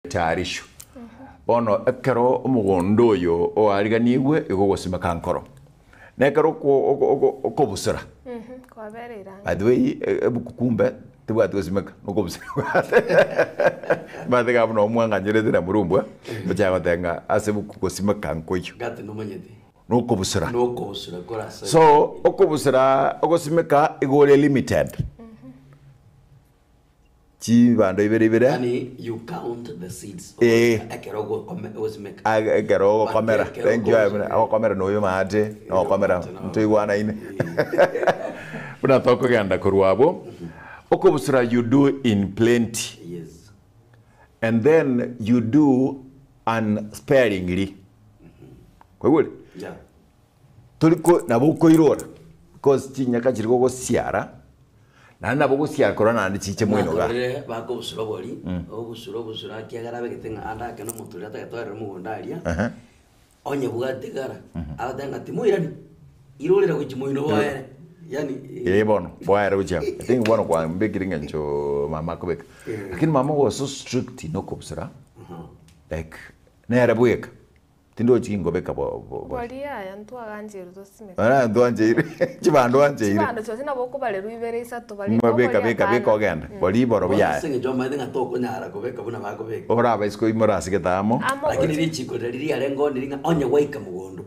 tarisho bono ekero umugondo yo o ariganigwe igogosima kankoro nekero ko busura kwa berera adwe ebukumbe tibwa twasimeka nuko busura badega buno omwanga nyerete na murumbwa byaga tenga asebukugosima kankoyo gate no manyete nuko busura korasa so okobusura ogosimeka igole limited chi bando ibere yani you count the seeds ekero kamera thank you ako kamera no yo mate no kamera ntoigwana ine buna toko ganda kurwabo okobusura you do in plenty, yes, and then you do unsparingly kwegule yeah, tuliko nabuko irora because chinyaka chiriko go siara nana bogo siara korana ndi chiche mwino ga bako busura bori obusura kiagara begetenga anda keno muturi atatwara mugondaria onye bugategara abatanga timoirani irorera kuchimoino boere yani bono boere uja I think bono kwa mbegiringa ncho mama kobeka lakini mama was so strict no kubusura like nera bueka tindo chingo beka bori aya ntwaganjiru tosime ndo anjeire chibando chose nabo kubalerwa ibere isatu bali beka ogenda bori boro bya singe joma ndenga toko nyara kubeka buna bakobeka ora baisiko imorasi getamo lakini richiko riri arengo ndiringa onye waika mugondo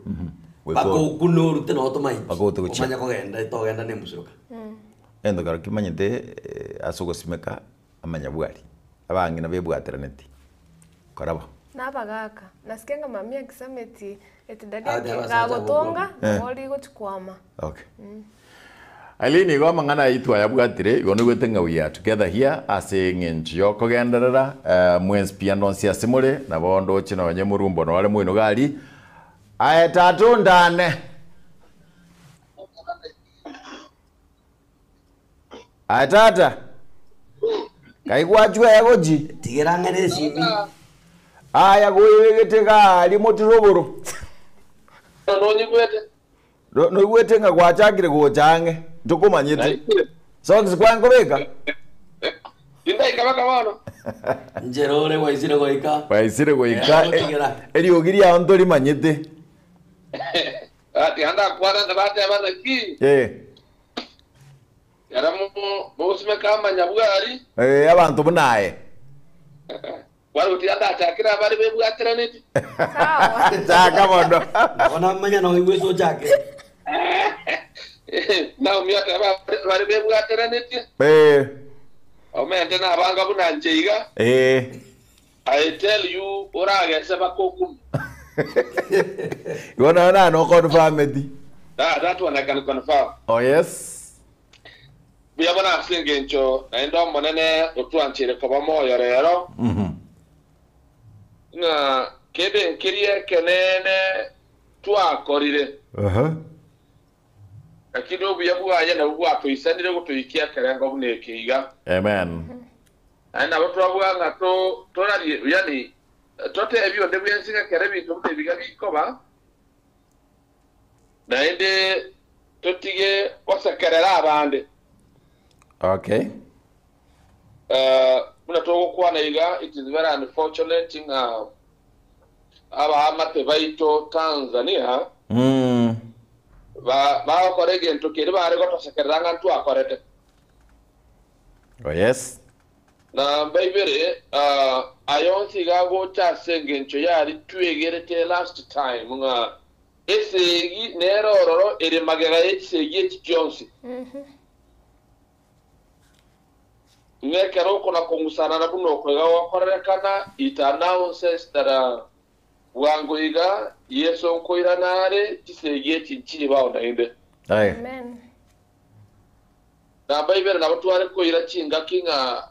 bako kunuru teno otomai omanya kogenda togenda ne musuruka endo karo kimanyete asugo simeka amanya bwari abangina bebwatera neti korabo nabagaka nasikenga mami akisameti etidadi gagotonga bori gochikwama okay alini go mangana itwa yabwatire igono gwetenga we are together here as a ngenjo kogenderera mwens pia nonsi asimule na bondo chino onye murumbo no wale mwino gali ayetatu ndane ayetata kaikwachwe yagoji tigerangane sibi aya goyegete gali motiroboro no gwete nga gwachagire gochange ntukumanyite so kwango beka Tinda ikabaka bano njerore waisire goika eri ogiri aonto limanyite ati anda kwana ndabate abana ki yaramu bosime kama nyabwari abantu bunaye wari utianda atakira bari bebwatira neti sawa chaka bondo ona manya no igweso chake na umyata bari bebwatira neti omente na banga bunanjeiga I tell you orage seba kokum yona no confirm it that one I can confirm. Oh yes Biya bana singencho na ndo monene otwanchire ko bamoyo rero na kebe nkiriye kenene twakorire akiri obuya bwaye na bwa twisanire gutuyikia kerengo bunekiga amen ana batwabwa ngato torari yani tote ebyo ndebyensinga kere bintu bibiga bikoba na ende totige osakerera abande okay muna togo kwana iga it is very unfortunate nga aba amate baito Tanzania ba korege ntokere bare go tosakerera ngantu akorete oh yes na baibere ayonsi gago cha sengencho yari twegerete last time nga esegi nerororo ere magara esegi ekikyonsi ngekero kona kongusana na buno kwega wakorekana it announces that wango iga yeso nkoiranare kisegi ekinchi bawo nainde amen na baibere na batware ko irakinga kinga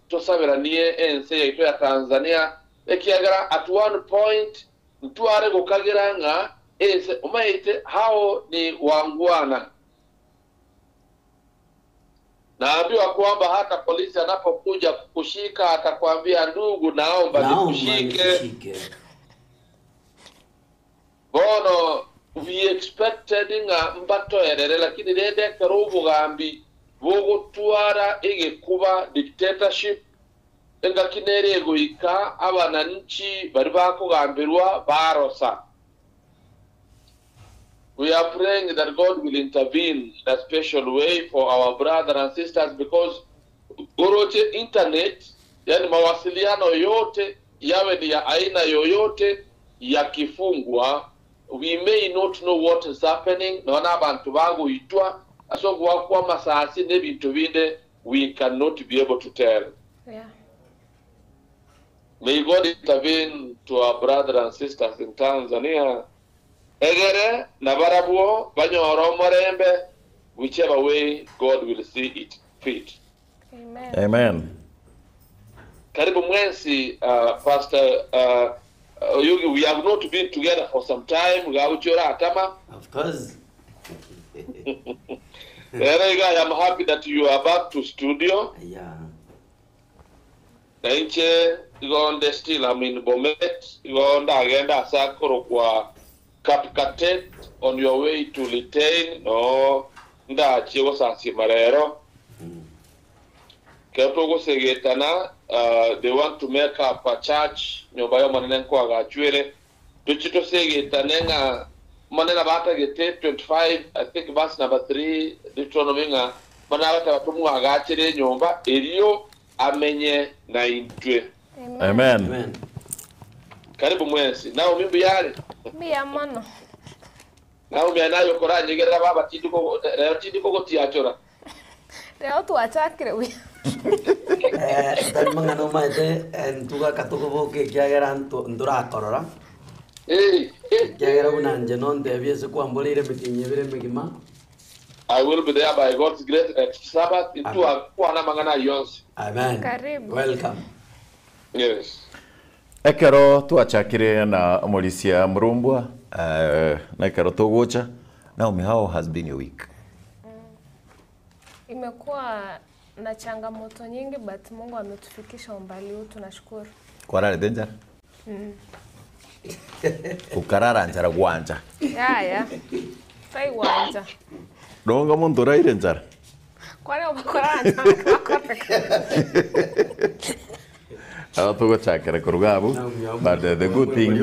tosabera niye ense yaito ya Tanzania ekiagara at one point ntware gukagera nga ense umaite hao ni wangwana na ambiwa kwamba hata polisi anapokuja kukushika atakwambia ndugu naomba nikushike bono we expected nga mbato erere lakini dede karubu gambi bogo tuara ege kuba dictatorship engakinere goika abananchi bari bakugambirwa barosa. We are praying that God will intervene in a special way for our brothers and sisters, because goroche internet, yani mawasiliano yote yawe ni ya aina yoyote yakifungwa, we may not know what is happening. Naona abantu bangu itwa aso kwa masasi nebintu binde we cannot be able to tell. Yeah. May God intervene to our brothers and sisters in Tanzania. Egere nabarabuo banyoro morembe, whichever way God will see it fit. Amen. Amen. Karibu Mwensi, Pastor Yugi, we have not been together for some time. Of course. I am happy that you are back to studio. Yeah. Nainche igonde still I'm in Bomet. Igonda agenda sakoro kwa Kapkatet on your way to Litein. No, nda chiwo sasi marero. Kepogo segetana. They want to make up a church. Nyobayo manene kwa gachwele. Tuchito segetanenga manena bata gete 25. I think verse number 3. Deuteronomy nga manena bata batumu agachele nyomba. Elio amenye na intwe. Amen. Amen. Karibu Mwensi. Nao mimbu yale. Bia mano. Nao mianayo kora nyegera baba tidiko gotiachora. Leo tuachakire wi. Manga no maite entuga katuko boke kiagera ndura korora. Kiagera unanje non deviese kwa mbolire mitinyebere migima. I will be there by God's grace at Sabbath into kwa na mangana yonsi. Amen. Karibu. Welcome. Yes. Ekero tuachakire na Morisia Murumbwa na ekero tugucha. Naomi, how has been your week? Imekuwa na changamoto nyingi, but Mungu ametufikisha umbali huu, tunashukuru. Kwa rale danger? Ukarara njara gwanja. Ya. Tai wanja. Donga muntu raire njara. Kwani ubakorana njara kwapeka. Tugo chakere kurugabu. But the good thing.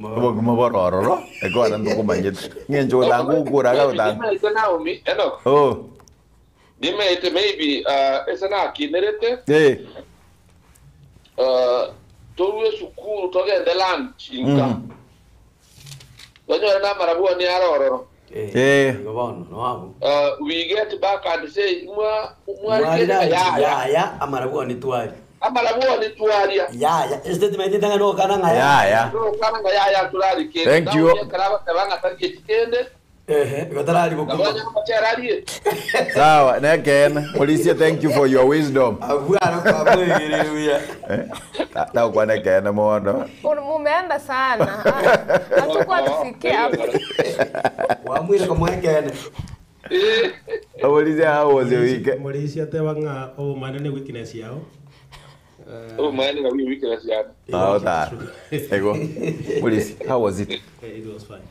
Kumaboro. Ego arandu kumanyet. Ngenjo dangu kuraga udangu. Naomi, eno. Oh. Dimete maybe esana kinerete. Eh. Towe sukuru togende lunch inka. Donyo na marabu ni aroro. We get back and say ya amarabu ni tuari. Amarabu ni tuari. Ya, statement tanga no kana ngaya. Ya. No kana ngaya tulari ke. Thank you. Karaba tabanga tarikende. Gotarari buku. Abanya macharari. Sawa, and again, Policia, thank you for your wisdom. Abuara kwa mwegerewe. Na kwa again mono. Mumeenda sana. Hatukuwa tufikie hapo. Wamwire kwa mwekene. Policia, how was your week? Malaysia tewanga o manene weakness yao. Oh man, na weakness yao. Oh, that. Ego. Policia, how was it? It was fine.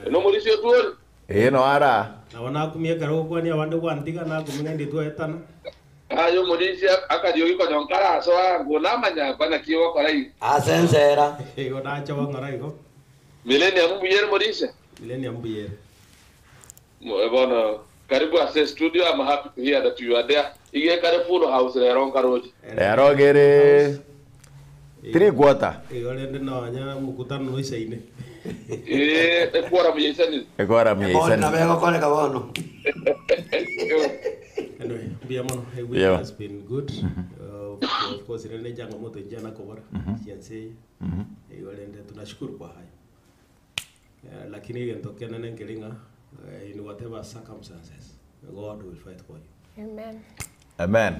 No Mauricio tuol. No ara. Na wana kumia karo kwa ni awande wantiga na kumina nditu etana. Ayo Mauricio akadiogi kwa nyonkara so ngonamanya bana kiwa kwa rai. Asensera. Ego na chawa ngara iko. Millennium buyer Mauricio. Millennium buyer. Bona karibu ase studio. I'm happy to hear that you are there. Ige kare full house ron karoji. Erogere. 3/4. Ego lende no anya mukutano no isaine. Kuara miyesani. Ekora miyesani. Na bego kone kabono. Anyway, biamono, week has been good. Of course, ile changamoto njana kobora. Sianse. Ego lende tunashukuru kwa haya. Lakini yentokea nene ngelinga in whatever circumstances, God will fight for you. Amen. Amen.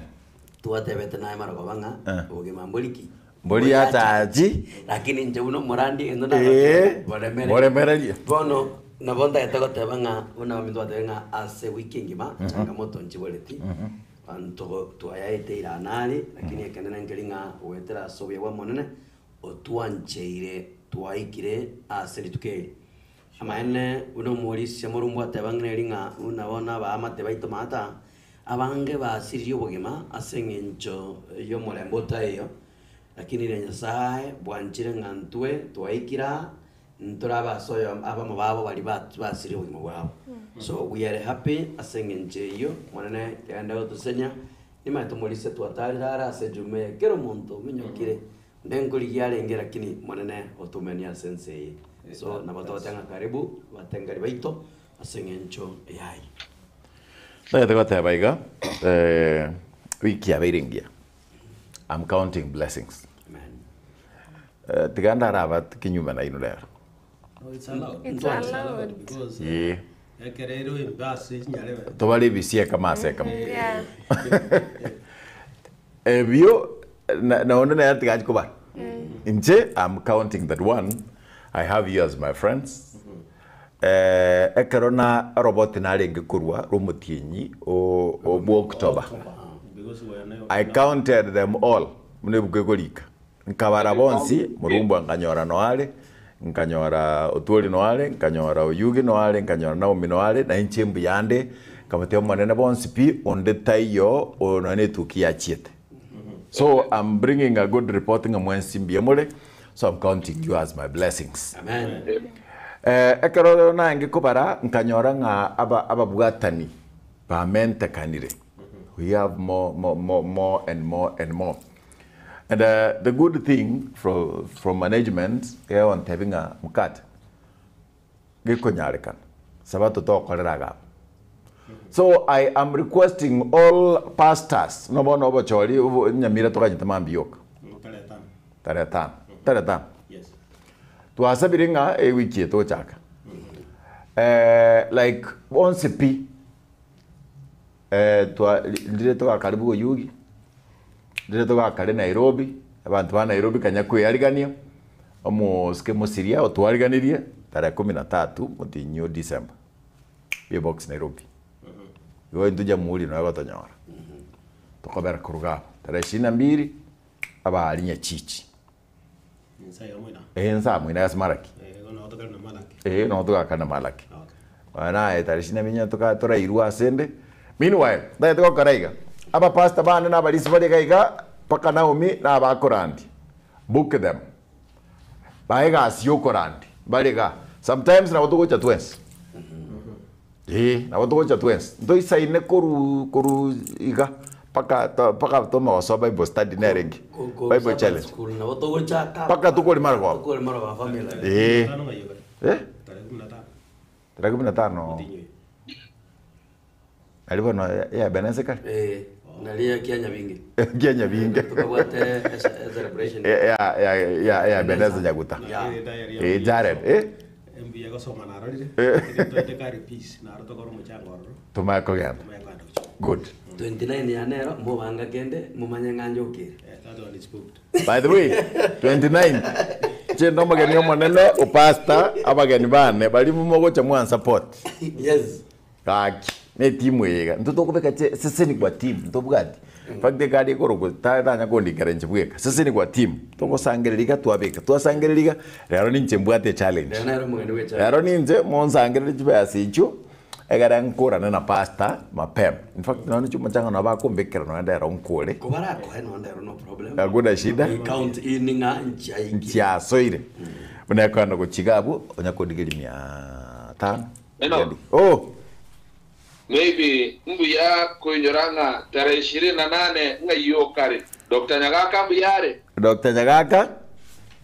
Tuwatebete naye maroko banga. Ogimamboliki. Mboli ataji. Lakini nje uno morandi endo na Boremere. Bono na bonda etego tebanga una mindu atenga ase weekend ma changamoto nchiboleti. Anto tuayaite iranali lakini ekenena ngelinga wetera sobya wa monene otuancheire tuaikire ase litukeri. Amaene uno Mauricio Murumbwa tebanga nelinga una bona ba amate baito mata abange basirio bogima asengencho yo morembo tayo lakini ile nyasaye bwanchire ngantwe twaikira nturaba soyo abamo babo bali basirio bogima bwabo so we are happy asengenche yo monene yanda otusenya ima tumulise twatarira asejume kero muntu minyokire ndengoli yalengera kini monene otumenia sensei so nabatotanga karibu batengari baito asengencho yai Naite kote baiga wiki abiringia. I'm counting blessings. amen Tiganda rabat kinyume na inulero. No, it's allowed. It's allowed. Because Yeah. ekerero imbasi nyale. Tobali bisia kama seka. Yeah. Ebio na ono na yati gaji kuba. Inche I'm counting that one. I have you as my friends. Ekerona robot na lenge kurwa rumutienyi o October. Because we are now. I counted them all. Mune bugegolika. Nkabara bonsi murumbu nkanyora noale, nkanyora Otuoli noale, nkanyora Oyugi noale, nkanyora Naomi noale na inchembu yande kamateo manene bonsi pi onde tayo onane tukia chiete. So I'm bringing a good reporting amwensi mbiemole. So I'm counting you as my blessings. amen Ekero na nge kubara nkanyora nga ababugatani ba mente kanire. We have more and more. And the good thing from management on having a mukata. Gekonyarikan. Sabato to koleraga. So I am requesting all pastors no bono choli nyamira to kajita mambiyoka. Taretan. Yes. Tuasabiringa wiki to chaka. Like once pi ndire to karibu Oyugi. Ndire to kare Nairobi. Abantu ba Nairobi kanyakwe yarigania. Omuske musiria otwariganirie tarehe 13 mutinyo December. Ye box Nairobi. Yo nduja muri no agatonyora. Tukabera kuruga tarehe 22 abali nyachichi. Inside mwina. Nsa mwina yasmaraki. Gona otokana malaki. No tukakana malaki. Okay. Ana tarehe 22 tukatora irua asende. Meanwhile, ndaye to karaiga. Aba pastor bana na balisi bali kaiga paka Naomi na abakorandi. Book them. Baega asiokorandi. Baliga. Sometimes na watu cha twins. Na watu cha twins. Ndo isaine koru iga paka toma waso Bible study na rengi. Bible challenge. school na boto chaka Paka tukoli margo. ko mara ba family Tano ngayo. Tarehe 15. Tinyo. Alipo no ya Benezeka. nalia Kenya vingi Kenya vingi. tukabwate celebration Ya Beneza Jaguta. Jared. MBA ko soma na rodi. Ito kari peace na roto ko mo chango ro. Tumako gyan. Good. 29 ya nero mo banga kende mo manyanganjo ukiri That one is booked. By the way, 29. Chendo mageni omonene upasta abageni bane bali mumogo cha mwan support. yes Kaki. Ne timu yega. Ntoto kubeka sese ni kwa team. Ntobugati. Fakde kadi koro ta nya kondi karenje bweka. Sese ni kwa team. Tongo sangelelika tuabeka. Tuasangelelika rero ninche mbwate challenge. nero mugeni wecha Rero ninche monsangelelika basicho. Egara nkora na pasta mapem. In fact naona chuma changa na bako mbekera no ndera onkole. kubara ko heno ndero no problem Hakuna shida. count ininga nchai Ntia soire. Muna kwanda ko chigabu onya ko digiri 500. Eno. Oh, maybe mbu ya kuinyoranga tarehe 28 nga iyo kare Dr. Nyagaka mbu yare Dr. Nyagaka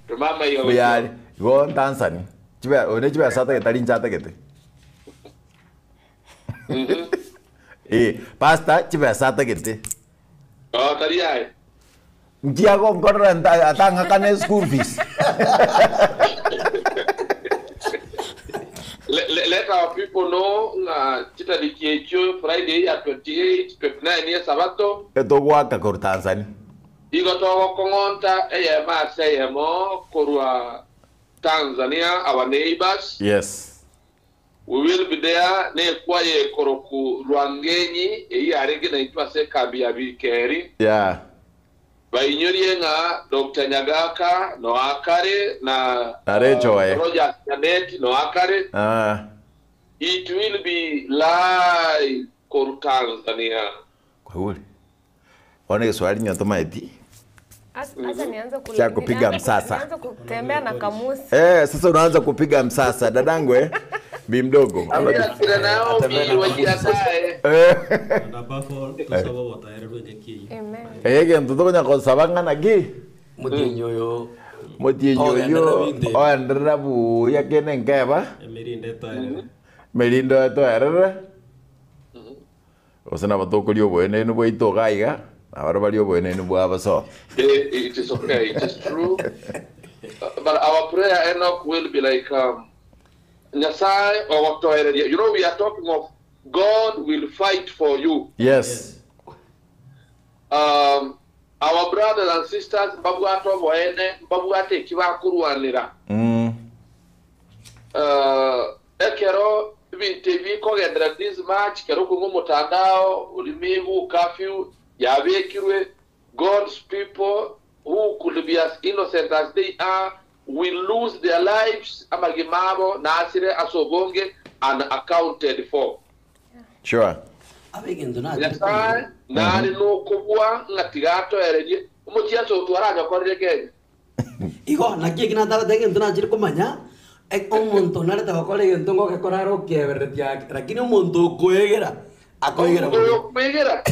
tumama iyo buyari go Tanzania. Chiba sata ke tali nchata kete. Pasta chiba sata kete. tari yae Ntia ko ngorra atanga kane school fees. let our people know nga chita dikiecho Friday ya 28 29 ya sabato Eto gwaka ko Tanzania. igo to kongonta eye ma say mo korwa Tanzania, our neighbors. Yes. We will be there ne kwaye koroku Rwangenyi e yarenge na itwa se kambi ya Bikeri. Yeah. Bainyori nga Dr. Nyagaka no akare na Roger Janet no akare. It will be live for Tanzania. Ule. Wana swali nyoto maiti. Acha nianze kula. Cha kupiga msasa. Nianze kutembea na kamusi. Sasa unaanza kupiga msasa dadangu bi mdogo. Kila nao wajiandae. Na bafo tusaba wataere rwenge ki. Amen. Ege mtoto nya konsabanga na gi. Mutinyoyo. Motienyoyo ondrabu yakene ngeba. Emerinde taere. Merindo to erera. Osana batokolio bwene no bwito gaiga. Ahora valio bwene no bwabaso. It is okay. It is true. But our prayer, Enoch, will be like Nyasai or what? You know, we are talking of God will fight for you. Yes. Our brothers and sisters, Babuato Boene, Babuate Kiwakuruanira. Ekero TV kogendera this match kero kungu mutandao ulimivu curfew yabekirwe. God's people who could be as innocent as they are will lose their lives amagimabo nasire asobonge and accounted for. Sure. Abegendo na. Nyasai nari no kubwa ngatigato ereje umuchiaso utwaranya korire Kenya. Igo nakie kina taba tegendo na chiri kumanya omuntu nareta bakore gento ngo gekoraro kiebereti yake lakini omuntu kwegera akoigera Kwegera.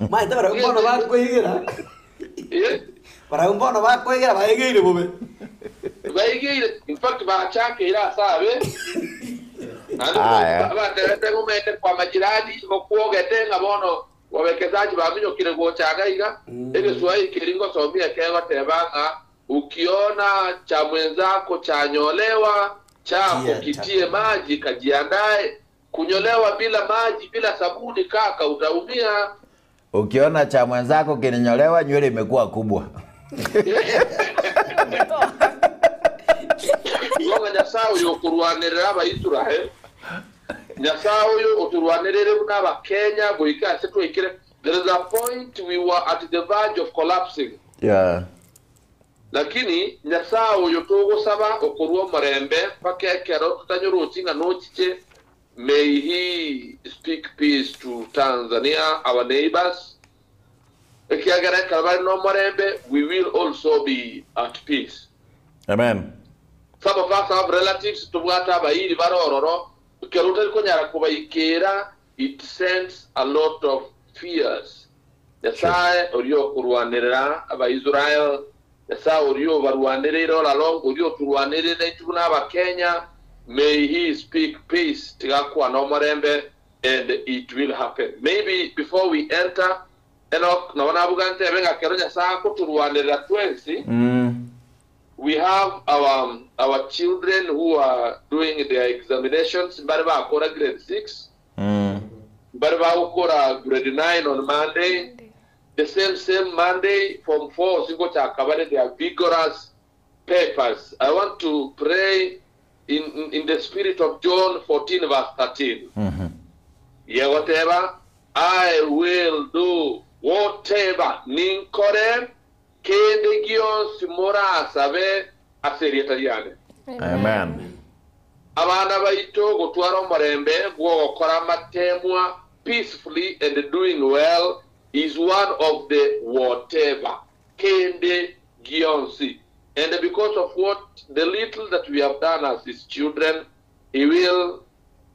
Mai tabara umbono bakwegera. Para umbono bakwegera baegeire bobe. Baegeire in fact bachake ila sabe. Tengo mete kwa majirani mokuogete ngabono wawekezaji baminyo kile gochaga iga ege swai kiringo somia kewa tebanga ukiona cha mwenzako chanyolewa chako kitie maji kajiandae kunyolewa bila maji bila sabuni kaka utaumia. Ukiona cha mwenzako kininyolewa nywele imekuwa kubwa. Yonga Nyasao yo kuruanirira abaisurahe. Nyasao yo uturwanirire n'aba Kenya goika setu ikire. There is a point we were at the verge of collapsing. Yeah. Lakini Nyasao yo tugusaba okurwo marembe pakekero tutanyurutinga nochiche. May he speak peace to Tanzania, our neighbors. Ekiagara kalbari no marembe, we will also be at peace. Amen. Some of us have relatives to Wata Bairi Baroro, Kerutel Konyara Kubaikera, it sends a lot of fears. The Sai or Yo Kuruanera, Aba Israel, the Sa or Yo Varuanere all along with Yo Turuanere Tunaba Kenya, may he speak peace, Tigakwa Nomarembe, and it will happen. Maybe before we enter, Enoch Nawanabugante Venga Keronya Sako Turuanera 20. We have our children who are doing their examinations. Barba Akora grade 6. Barba Akora grade 9 on Monday. The same Monday from 4 Singo Chakabare, they are vigorous papers. I want to pray in the spirit of John 14 verse 13. Yeah, whatever I will do, whatever Ninkore Kende Gion Simora Sabe Aserietariane. Amen. Abana baito gutwara marembe gwo gukora matemwa peacefully and doing well is one of the whatever Kende Gionsi. And because of what the little that we have done as his children, he will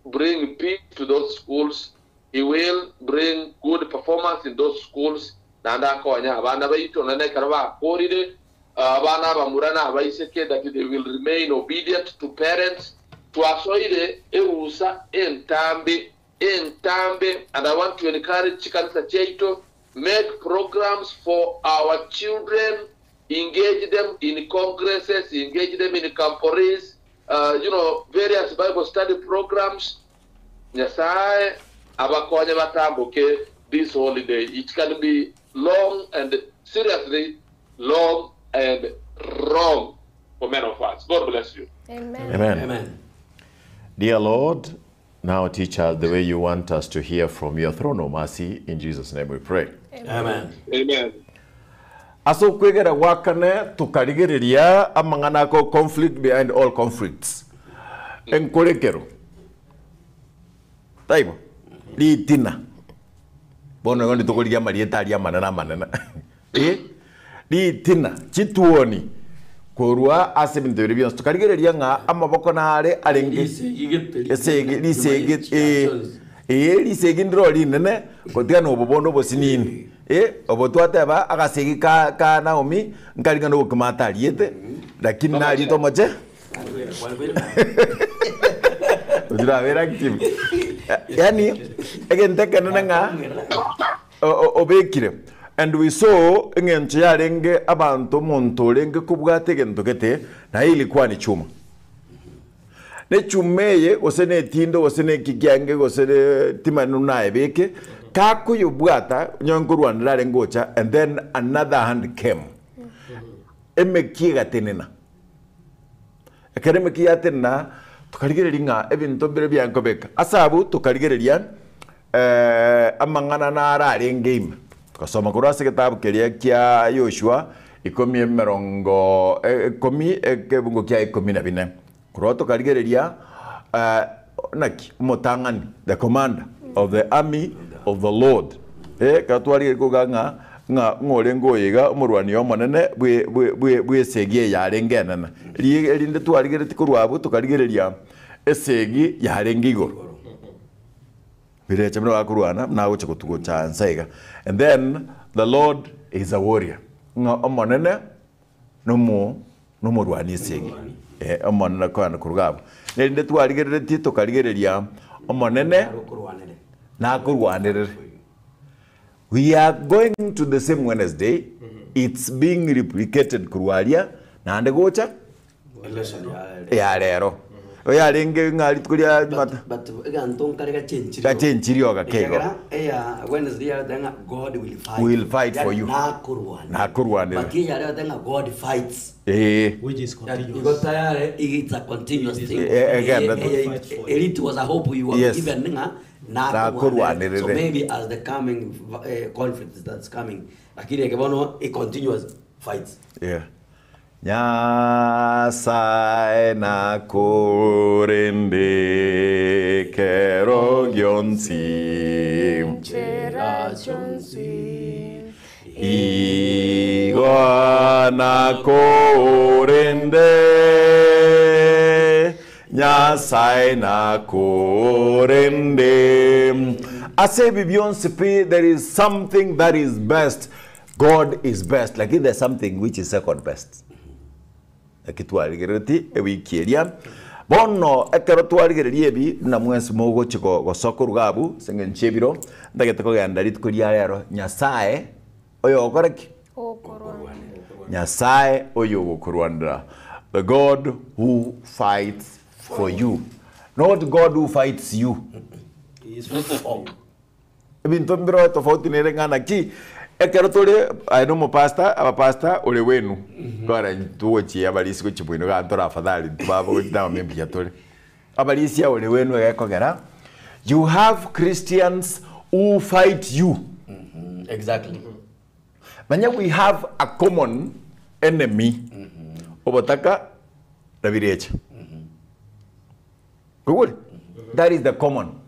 bring peace to those schools. He will bring good performance in those schools. Nanda konya abana baito nane karaba koride abana bamurana abaiseke that they will remain obedient to parents to asoide erusa entambe and I want to encourage Chikanisa Cheito, make programs for our children, engage them in congresses, engage them in camporees, various Bible study programs. Nyasai abakonya batambuke this holiday. It can be long and seriously long and wrong for many of us. God bless you. Amen. Amen. Amen. Dear Lord, now teach us the way you want us to hear from your throne of mercy. In Jesus' name we pray. Amen. Amen. Aso kwegera wakane tukarigereria amangana ko conflict behind all conflicts. Enkorekero. Taibo. Litina. bono ngondi tukurigia marieta aria manana di tina chituoni korwa ase bintu biri byose tukarigereria nga amaboko nare arenge lisegi ndiro rinene kotiga no bobondo bosinini obo twateba agasegi ka Naomi nkaringa no kumata ariete lakini nari to moche ujira vera active yani again tekana nga obekire. And we saw ngenche yarenge abantu muntu renge kubwate gento gete na ilikuwa ni chuma. Ne chumeye osene tindo osene kigiange osene timanu nae beke kako yubwata nyongurwa ndare ngocha and then another hand came. Emekiga tenena. Ekeremekiga tenena tukarigereria ebintu bire byankobeka. Asabu tukarigereria amangana na ararenge ima. Kasoma kurasa kitabu kelia kia Yoshua ikomi ekebungo kia 14 kuroto karigereria naki motangani the commander of the army of the Lord katwari kuganga nga ngorengo yega umurwani yomonene bwe segie yarengenana rinde twarigere tikurwabu tukarigereria esegi yarengigo birecha mno akurwana nawo chikutugo cha nsaiga. And then the Lord is a warrior nga omonene no rwani segi omonene kwana kurugabo nende twarigerere tito karigereria omonene na kurwanire. We are going to the same Wednesday. It's being replicated kurwalia na ande gocha ya lero oya renge ngari tukuria mata but ganton karega chenchiri ka chenchiri oga kego Wednesday ya denga God will fight for you na kurwane baki ya denga God fights which is continuous because it's a continuous thing again it was a hope you were given na kurwane. So maybe as the coming conflict that's coming akiri kebono a continuous fights Nyasaye na korende kero gyonsi Chera chonsi Igwa na korende Nyasaye na korende. I say Beyonce, there is something that is best. God is best. Like if there's something which is second best. Ekitwarigereti ewikieria bono ekerotwarigereria ebi na mwesi mogo chiko gosoko rugabu sengenchebiro ndagete kogenda ritkuria rero Nyasaye oyo okoreki Nyasaye oyo gokurwandra, the God who fights for you, not God who fights you. Ebintu mbiro tofauti nerengana ki ekerotore aino mo pastor aba pastor ole wenu ngora ntuochi abalisi ko chibuino ga ntora afadhali babo gitama membi yatore abalisi ole wenu ekogera. You have Christians who fight you. Exactly. Manya we have a common enemy. Obotaka Davidecha. Good. That is the common.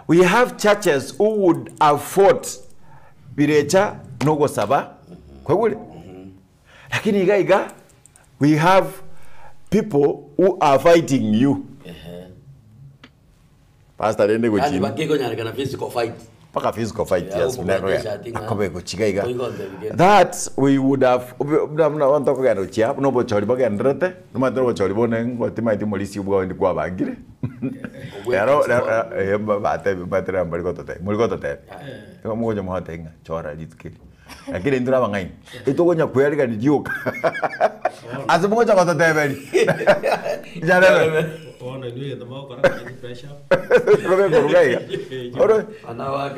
We have churches who would have fought Birecha nogo saba kwegule lakini iga we have people who are fighting you. Pastor ende go chini bakiko nyarika na physical fight paka physical fight yes akobe go chigaiga that we would have na wanto ko gano chia no bo chori baga ndrete no ma ndro chori bone ngotima ndi molisi ubwa ndi kwa bangire ero bate batre murigotote ko mugo mo hatenga chora litskili lakini ndura bangai itogonya kuyalika ndioka azimugo chako tebeli jarebe ona ndio ndio mako kana pressure robe korugai oro anawa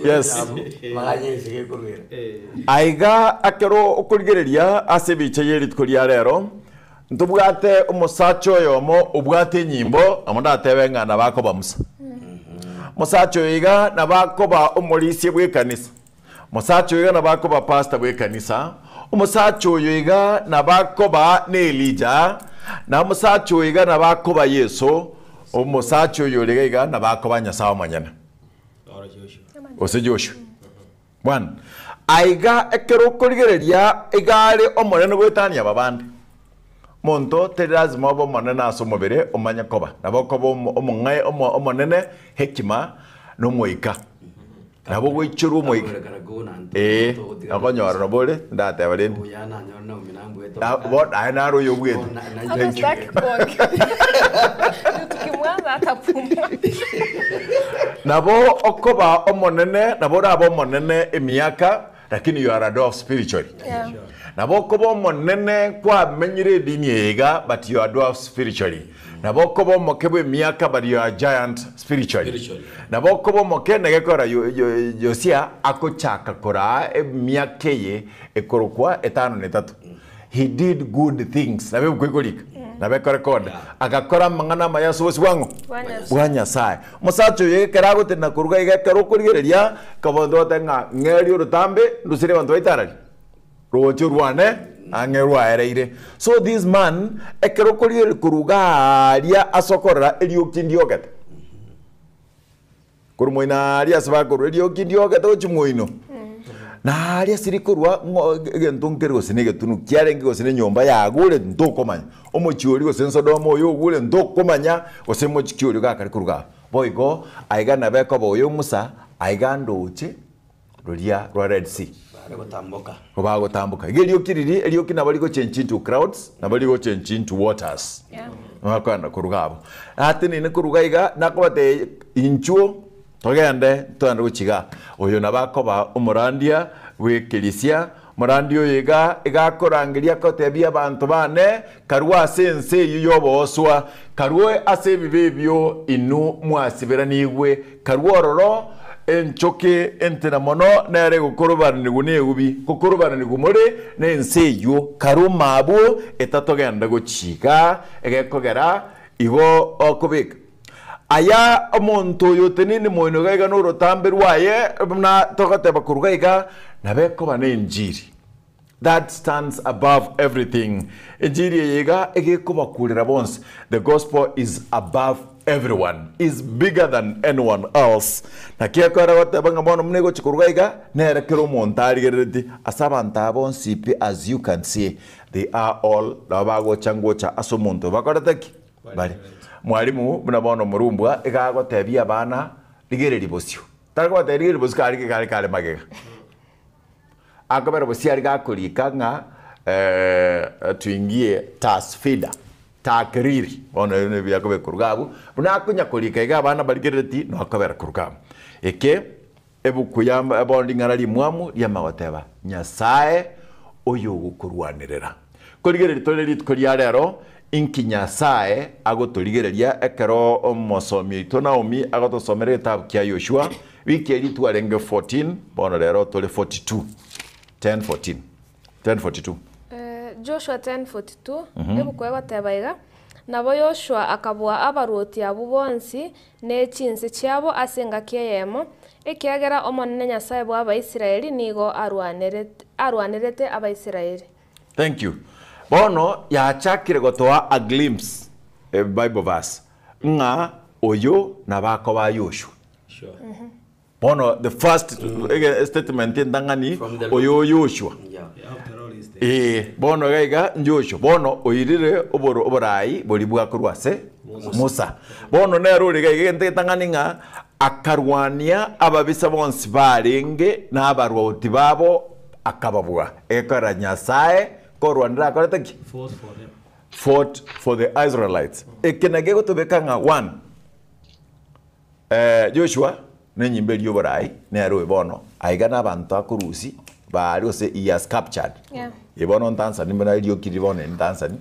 yes magaye sige kurwira aiga akero okurigereria asebiche yeritkuria rero ntubwate umusacho yomo ubwate nyimbo amonda tebenga nabako bamusa musacho yiga nabako ba umulisi bwe kanisa musacho yiga nabako ba pastor bwe kanisa umusacho yiga nabako ba Elijah na musacho yiga nabako ba Yesu umusacho yiga nabako ba Nyasaye manyana ose Joshua one aiga ekero korigereria igare omonene gwetania babande monto te lazima obo monene aso mobere omanya koba nabo koba omongai omonene hekima no moika nabo gwichuru moika akonyora no bole ndate abalende bo ana ro yogwete tukimwanza atapumua nabo okoba omonene nabo rabo omonene emiaka lakini you are a dwarf spiritually. Yeah. Nabo kobo monene kwa menyire dini ega but you are dwarf spiritually. Nabo kobo mokebe miaka but you are giant spiritually. Nabo kobo mokene gekora Yosia akochaka kora miakeye ekorokwa 5 He did good things. Nabe kwegolika. Nabe record. Agakora mangana mayaso bwango. Bwanya sai. Musacho yekerago tena kuruga igekero kurigereria kabondo tenga ngeri urutambe ndusire bantu baitarari. Rocho ruane angerwa ereire. So this man ekero kuruga aria asokora eliokindioget. Kurumoina aria sabakoro eliokindioget ochimoino. Na aria sirikorwa gentonkero gosine getunu kiarenge gosine nyomba yagure ndokomanya omochiori gosine Sodomo yo gure ndokomanya gosine mochiori gakari kuruga boigo aigana beko boyo Musa aigando uche roria rwa Red Sea bago tambuka igeli okiriri elioki nabali go change into crowds nabali go change into waters makana kurugabo atini ne kuruga iga nakobate inchuo togende twanda guchiga oyo nabakoba umurandia wekirisia murandio yiga igakorangiria kotebia abantu bane karwa sense yiyoboswa karwe ase bibebyo inu mwasibera nigwe karwororo enchoke entena mono nere gukorobana nigune ubi gukorobana nigumore nense yo karumabu etatogenda guchiga egekogera igo okubika aya omonto yotenini moino gaiga no rotambe rwaye na togate bakurugaiga nabeko bane injiri that stands above everything injiri yiga egeko bakurira bonse the gospel is above everyone is bigger than anyone else na kiakora gote banga bono mnego chikurugaiga nerekero montari gereti asabanta bonse as you can see they are all labago changocha asomonto bakorataki bali mwalimu bunabono murumbwa igago tebia bana ligereri bosio tariko terigeri bosio kale magega akabera bosio ari gakurika nga tuingie tasfida takriri ono ne bya kobe kurugabu buna kunya kurika iga bana baligereti no akabera kurugabu eke ebukuyamba abondi ngarali mwamu yamawateba nyasaye oyo gukurwanirira kurigereri toleri tukuriya rero inkinyasae agoturigereria ekero omosomi to Naomi agotosomera etabu kya Yoshua wiki eri twarenge 14 bono rero tole 42 10:42 Joshua 10:42 ebukwega tebaiga nabo Yoshua akabwa abaruoti abo bonsi nechinse chiabo asenga kieyemo ekiagera omonene nyasaye bwa Abaisiraeli nigo arwanerete Abaisiraeli. Thank you. Bono ya chakire gotoa a glimpse Bible verse nga oyo nabako ba Yoshua. Sure. Bono the first statement ndangani oyo Yoshua. Bono gaiga Joshua bono oyirire oborai boli bwa kurwase Musa. Bono nero gaiga ndangani nga akarwania ababisa bonsi barenge n'abarwoti babo akababwa ekara nyasaye korwandra korataki fought for the Israelites ekenagego tobekanga one Joshua nenyimbe lyoborai nero ebono aigana abantu akurusi bari ose he has captured ebono Tanzania mbona lyokiri bono in Tanzania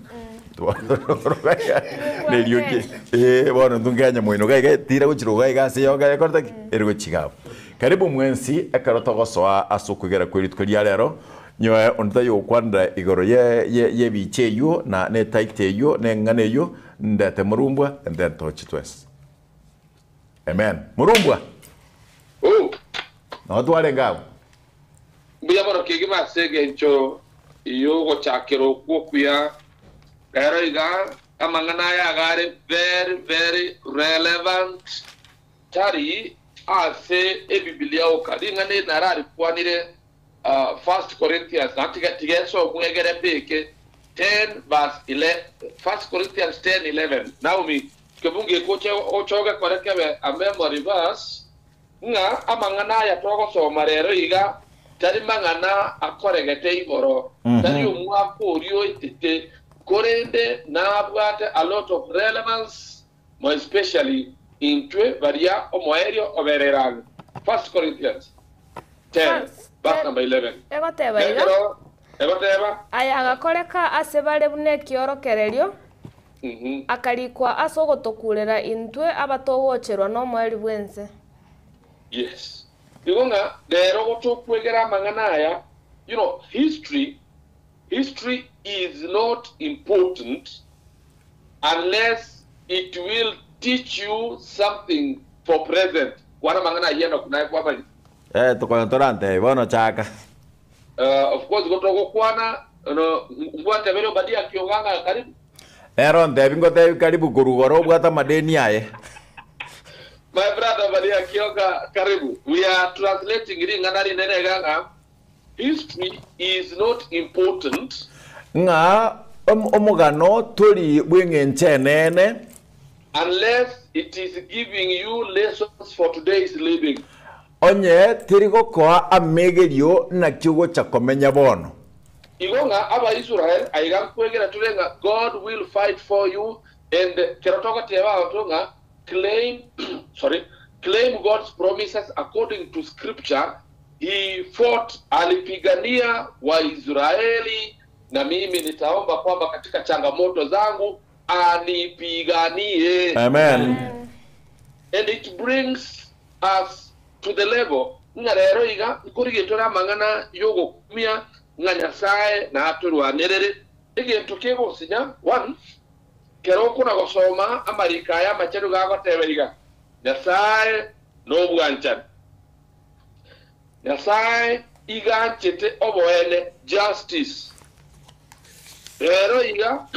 ne lyoki bono ndunganya moino gaiga tira guchiro gaiga se yoga korataki ergo chigabo karibu mwensi ekarotogosoa asukugera kwiritkuriya rero nyoe onta yo kwanda igoro ye bicheyo na ne taiteyo ne nganeyo ndate murumbwa and then touch twes amen murumbwa no twale ngabo buya boro kege masege ncho iyo go chakero kuya era iga amangana ya gare very relevant tari ase ebibilia okalinga ne narari kwanire 1 Corinthians tigeso mwegere peke 10 verse 11 1 Corinthians 10:11 Naomi kebunge koche ochoga kwarekebe a memory verse nga amangana ya togo so marero iga tari mangana akoregete igoro tari umwa korio itete korende na bwate a lot of relevance more especially into varia omoerio obererang 1 Corinthians 10 verse number 11 egoteba iga egoteba aya agakoreka ase bare bune kiorokererio akarikwa asogotokurera intwe abatogocherwa no mweri bwense. Yes. Igonga dero gotokwegera mangana aya, you know, history is not important unless it will teach you something for present. Wana mangana yenda kunai kwa bani. Tukontorante bono chaka. Of course gotoko kwana no ngwate bero badia kionganga karibu. Eronte bingote karibu kurugoro bwata madeni aye. My brother badia kioga karibu. We are translating it nganari nene ganga. History is not important. Nga omugano tuli bwengenche nene unless it is giving you lessons for today's living. Onye tirigo kwa amegerio na kiugo cha komenya bono. Igonga aba Israel aiga kwegera tulenga God will fight for you and keratoka teba otonga claim God's promises according to scripture. He fought, alipigania wa Israeli, na mimi nitaomba kwamba katika changamoto zangu anipiganie. Amen. And it brings us to the level ngarero iga kurigitora mangana yogo kumia nganyasae na aturwanerere igintu kigosinya one kero kuna gosoma amarika ya macheru gagoteberiga nyasae no bwanchana nyasae iganchete oboene justice rero iga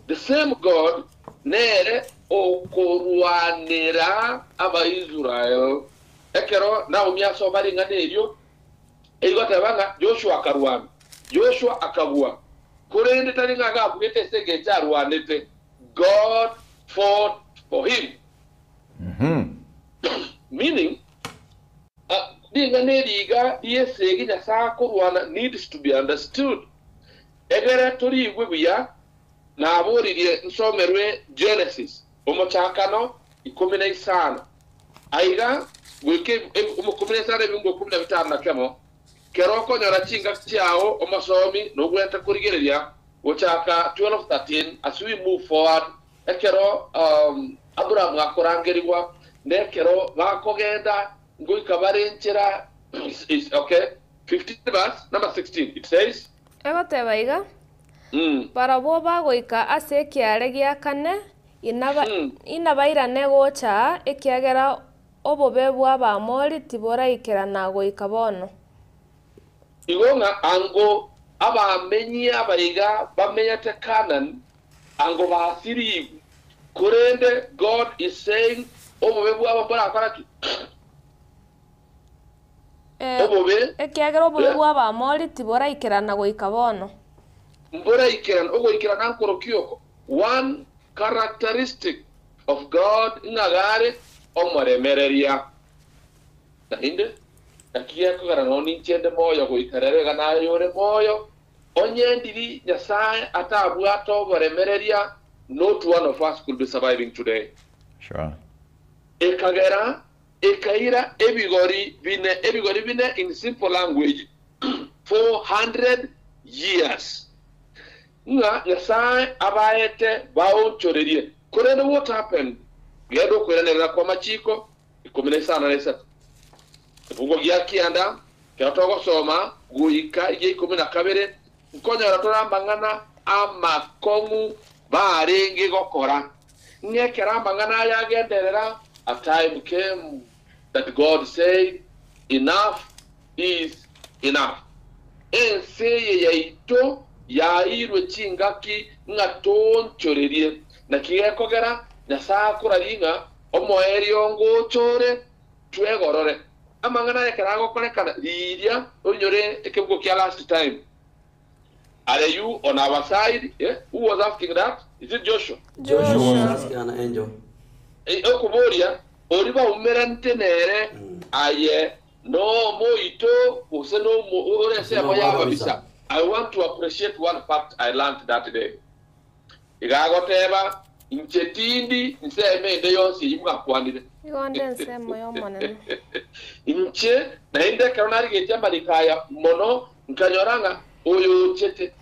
the same God nere okorwanira aba Israel ekero na umya so bari nganerio igotebanga Joshua akabua kurende taringa gabwete sege charwanete God fought for him. Meaning dinganeriga yesege nyasa kurwana needs to be understood. Egere tori igwebuya na aburirie nsomerwe Genesis omochakano 15 aiga gwike umukuminesa bingo 15 na kemo keroko nyara chinga cyao omasomi no gwenta kurigereria gochaka 12:13 as we move forward ekero Abraham akorangerirwa nekero bakogenda ngoika barenchera is okay 15 verse number 16 it says egoteba iga barabo bagoika ase kiare gia kane inabairane gocha ekiagera obobebu abamori tibora ikera nagoika bono igonga ango abamenyi abaiga bamenyate Canaan ango basiri kurende God is saying obobebu ababora akaraki obobe ekiagera obobebu abamori tibora ikera nagoika bono mbora ikera ogo ikera nankoro kioko one characteristic of God ngagare omoremereria nahinde akia kugara no ninchende moyo goikarerega na yore moyo onyendiri nyasaye atabwato boremereria not one of us could be surviving today. Sure. Ekagera ekaira ebigori bine in simple language 400 years nga nyasaye abaete baonchorerie kurene what happened gedo kurenera kwa machiko 17 Bugo gya kianda kyatogo soma guika ye 12 nkonya ratora mangana amakongu barenge gokora nyekera mangana yagenderera a time came that God said enough is enough enseye yaito yairwe chingaki ngatonchorerie na kigekogera nyasaye kuraringa omoerio ngochore twegorore amangana ekarago korekana liria onyore ekebugo kia last time. Are you on our side? Yeah? Who was asking that? Is it Joshua? Joshua was asking an angel. Okuboria oriba umerante nere aye no moito useno ore se moya bisa. I want to appreciate one fact I learned that day. Igagoteba inchetindi nseme ende yonsi yimuka kwandire. Igonde nsemo yo monene. Inche na inde karonari getamba likaya mono nkanyoranga oyo chete.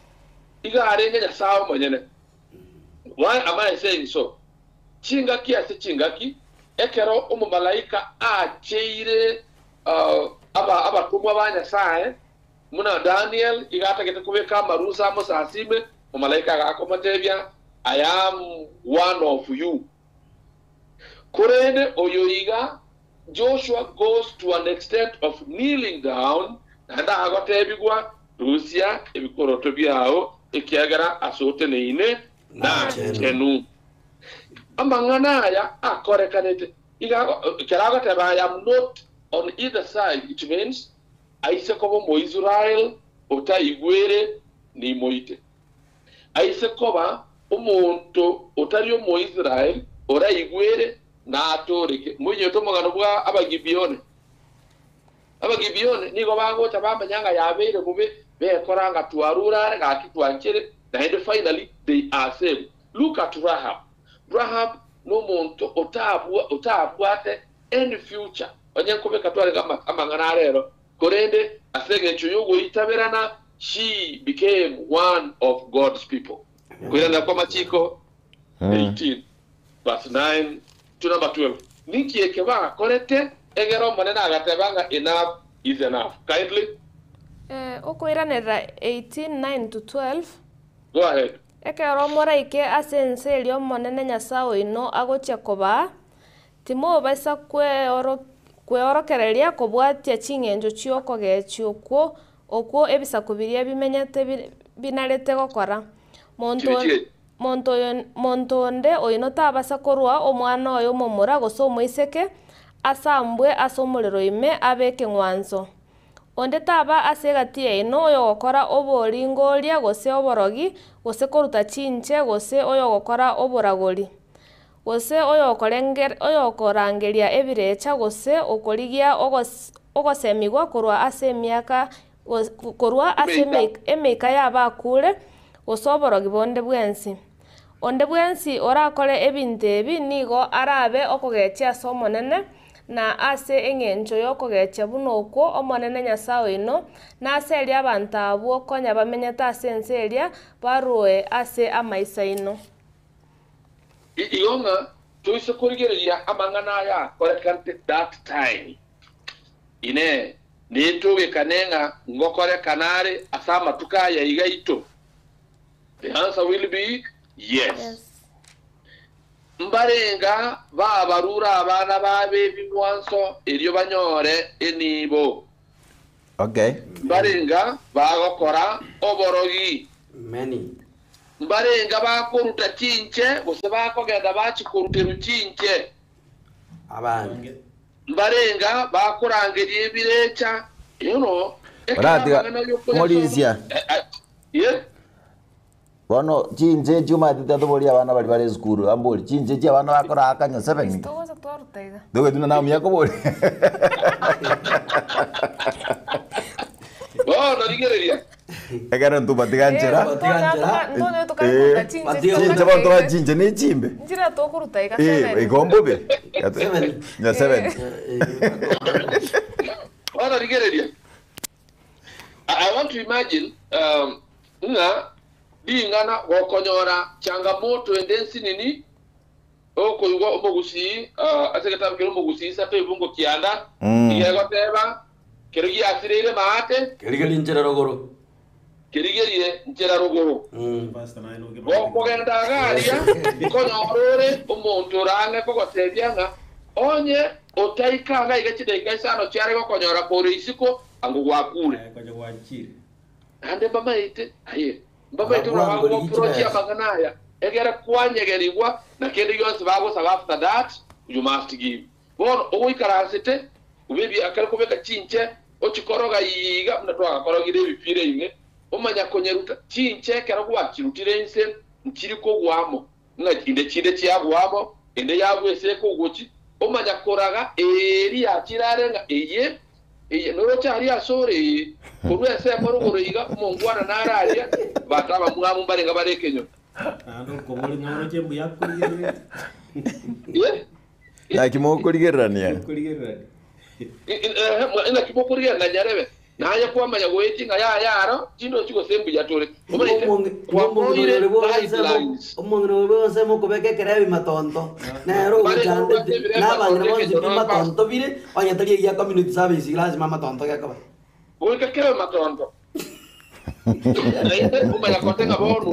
Iga arenge ya sawa mwenyene. Why am I saying so? Chingaki ase chingaki ekero umumalaika acheire aba tumwa banya sae muna Daniel igata gete kubeka marusa musasime umalaika gakomatebya I am one of you. Kurene oyoiga Joshua goes to an extent of kneeling down and agotebigwa Rusia ebikoroto byao ekiagara asote neine na chenu amangana ya akorekanete keraga teba I am not on either side. It means aise kobo mo Israel ota igwere ni moite aise koba umuntu otari mo Israel ora igwere na atoreke munye to mugano bwa abagibione nigo bago tabamanyanga yabeire mube bekoranga tuarura gakitwankere and finally they are saved. Look at Rahab no muntu otabwate any future onyenkobe katwale kama amangana rero korende asenge chunyugo itaberana she became one of God's people. Kwenda kwa machiko 18 verse 9 to number 12 niki ekeba korete egero monena agatebanga enough is enough. Kindly okoiranera 18:9 to 12. Go ahead. Ekero moraike asenserio monene nyasao ino agocha koba timo baisa kweorokereria kobwatia chingenjo chioko gechiokwo okwo ebisa kubiria bimenyete binarete gokora monto onde oino tabasa korwa omwana oyo momura gosomo iseke asambwe asomorero ime abeke ngwanzo onde taba asegatie ino oyo gokora oboringoria gose oborogi gose koruta chinche gose oyo gokora oboragori gose oyo korangeria ebirecha gose okorigia ogosemigwa korwa ase emiaka korwa ase emeka yabakure gose oborogi bonde bwensi onde bwensi orakore ebintu ebi nigo arabe okogechia ase omonene na ase eng'encho yokogechia buno okwo omonene nyasao ino na ase eria abantu abwo konya bamenyete ase ense eria barue ase amaisa ino igonga tuise kurigereria amangana ya korekante that time ine nituge kanenga ngokore kanare asama tukaya igaito. The answer will be yes. Mbarenga babarura abana babe binwanso eryo banyore enibo. Okay. Mbarenga bagokora oborogi Many. Mbarenga bakoruta chinche bose bakogenda bachikurutira chinche Abandi. Mbarenga bakurangeria ebirecha Molizia. Yeah. Bono chinje chuma titadoboria abana bali bali skuru amboli chinje chi abana bakora akanya 7. Togoza tortega. Doge tuna na myako boli. Oh, no digereria. Egara ntu batiganchera. Ndone tokaruta chinje. Chinje bonto chinje ni chimbe. Njira tokuruta ika 7. Igombobe. Ya 7. Oh, no digereria. I want to imagine bingana gokonyora changamoto endensi nini oko yugo omogusi asekata bikero omogusi sato ibungo kianda yego teba kerigi asirire maate Kerigeli njera rogoro. kerigeriye njera rogoro gokogenda garia konyorore omuntu range kogotebyanga onye otaikanga igachide sano cyare gokonyora kore isiko angu gwakure ande bamaite aye Mbaba ito na wako prochi ya maganaya. Egera kwanyegerigwa na kende yonsi bago sa after that you must give. Bono ogo ikarasite ubebi akara kubeka chinche ochikoroga yiga mnatwa korogire bipire imwe omanya konyeruta chinche kera kuba kirutire inse nkiriko gwamo ngakinde kinde cyagwamo ende yagwese ko guki omanya koraga eri akirarenga eye noro cyari asore kurwese korugoro yiga mungwana nararia bataba mwamu barenga barekenyo ando ko boli ngoro chembu yakuriye ya kimokurigirania ina kimokurigirania na nyarebe naye kwamanya goetinga yaro chindo chiko sembu yatore omongino bose mukubeke kerebi matonto nero gachande nabangire bonse matonto bire onyatarie ya community service lazima matonto yakaba goika kerebi matonto naye umanya kotenga bono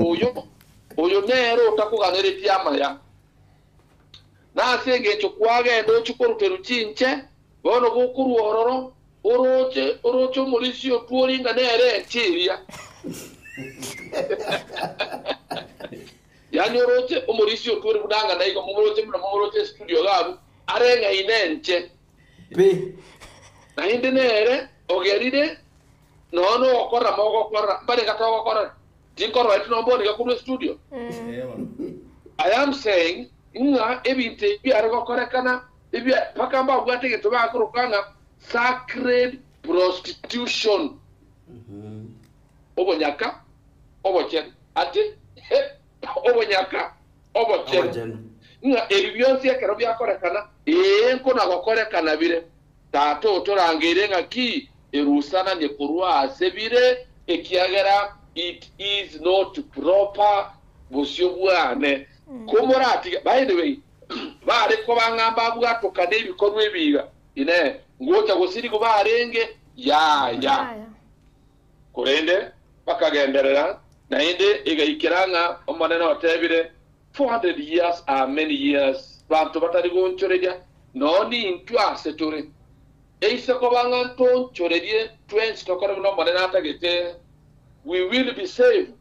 uyo nero utakuganire amaya nasenge cyo kwagenda cyukorutero cinche bono gukuru ororo oroche murisio tuoringa nere chiria yani oroche umurisio tuori kudanga naigo mumoroche studio gabu arenga inenche be na inde nere ogeride nono okora mogo okora bale katogo okora tinkoro etu nomboni gakuru studio I am saying inga ebinte bi argo korekana ebi pakamba bwatege to bakurukanga sacred prostitution obonyaka obochen ati obonyaka obochen nga ebiyonse kero byakorekana enko nagokorekana bire tato torangire ngaki erusana ne kurwa sebire ekiagera it is not proper busyo bwane komorati by the way bare ko bangamba bwatoka nebikorwa ebiga ine ngocha gusiri ko barenge ya kurende bakagenderera na inde igayikiranga omanena otebire 400 years are many years bantu batari gonchoreja noni ntwase tore eise ko banganto chorerie twins tokore no manena atagete we will be saved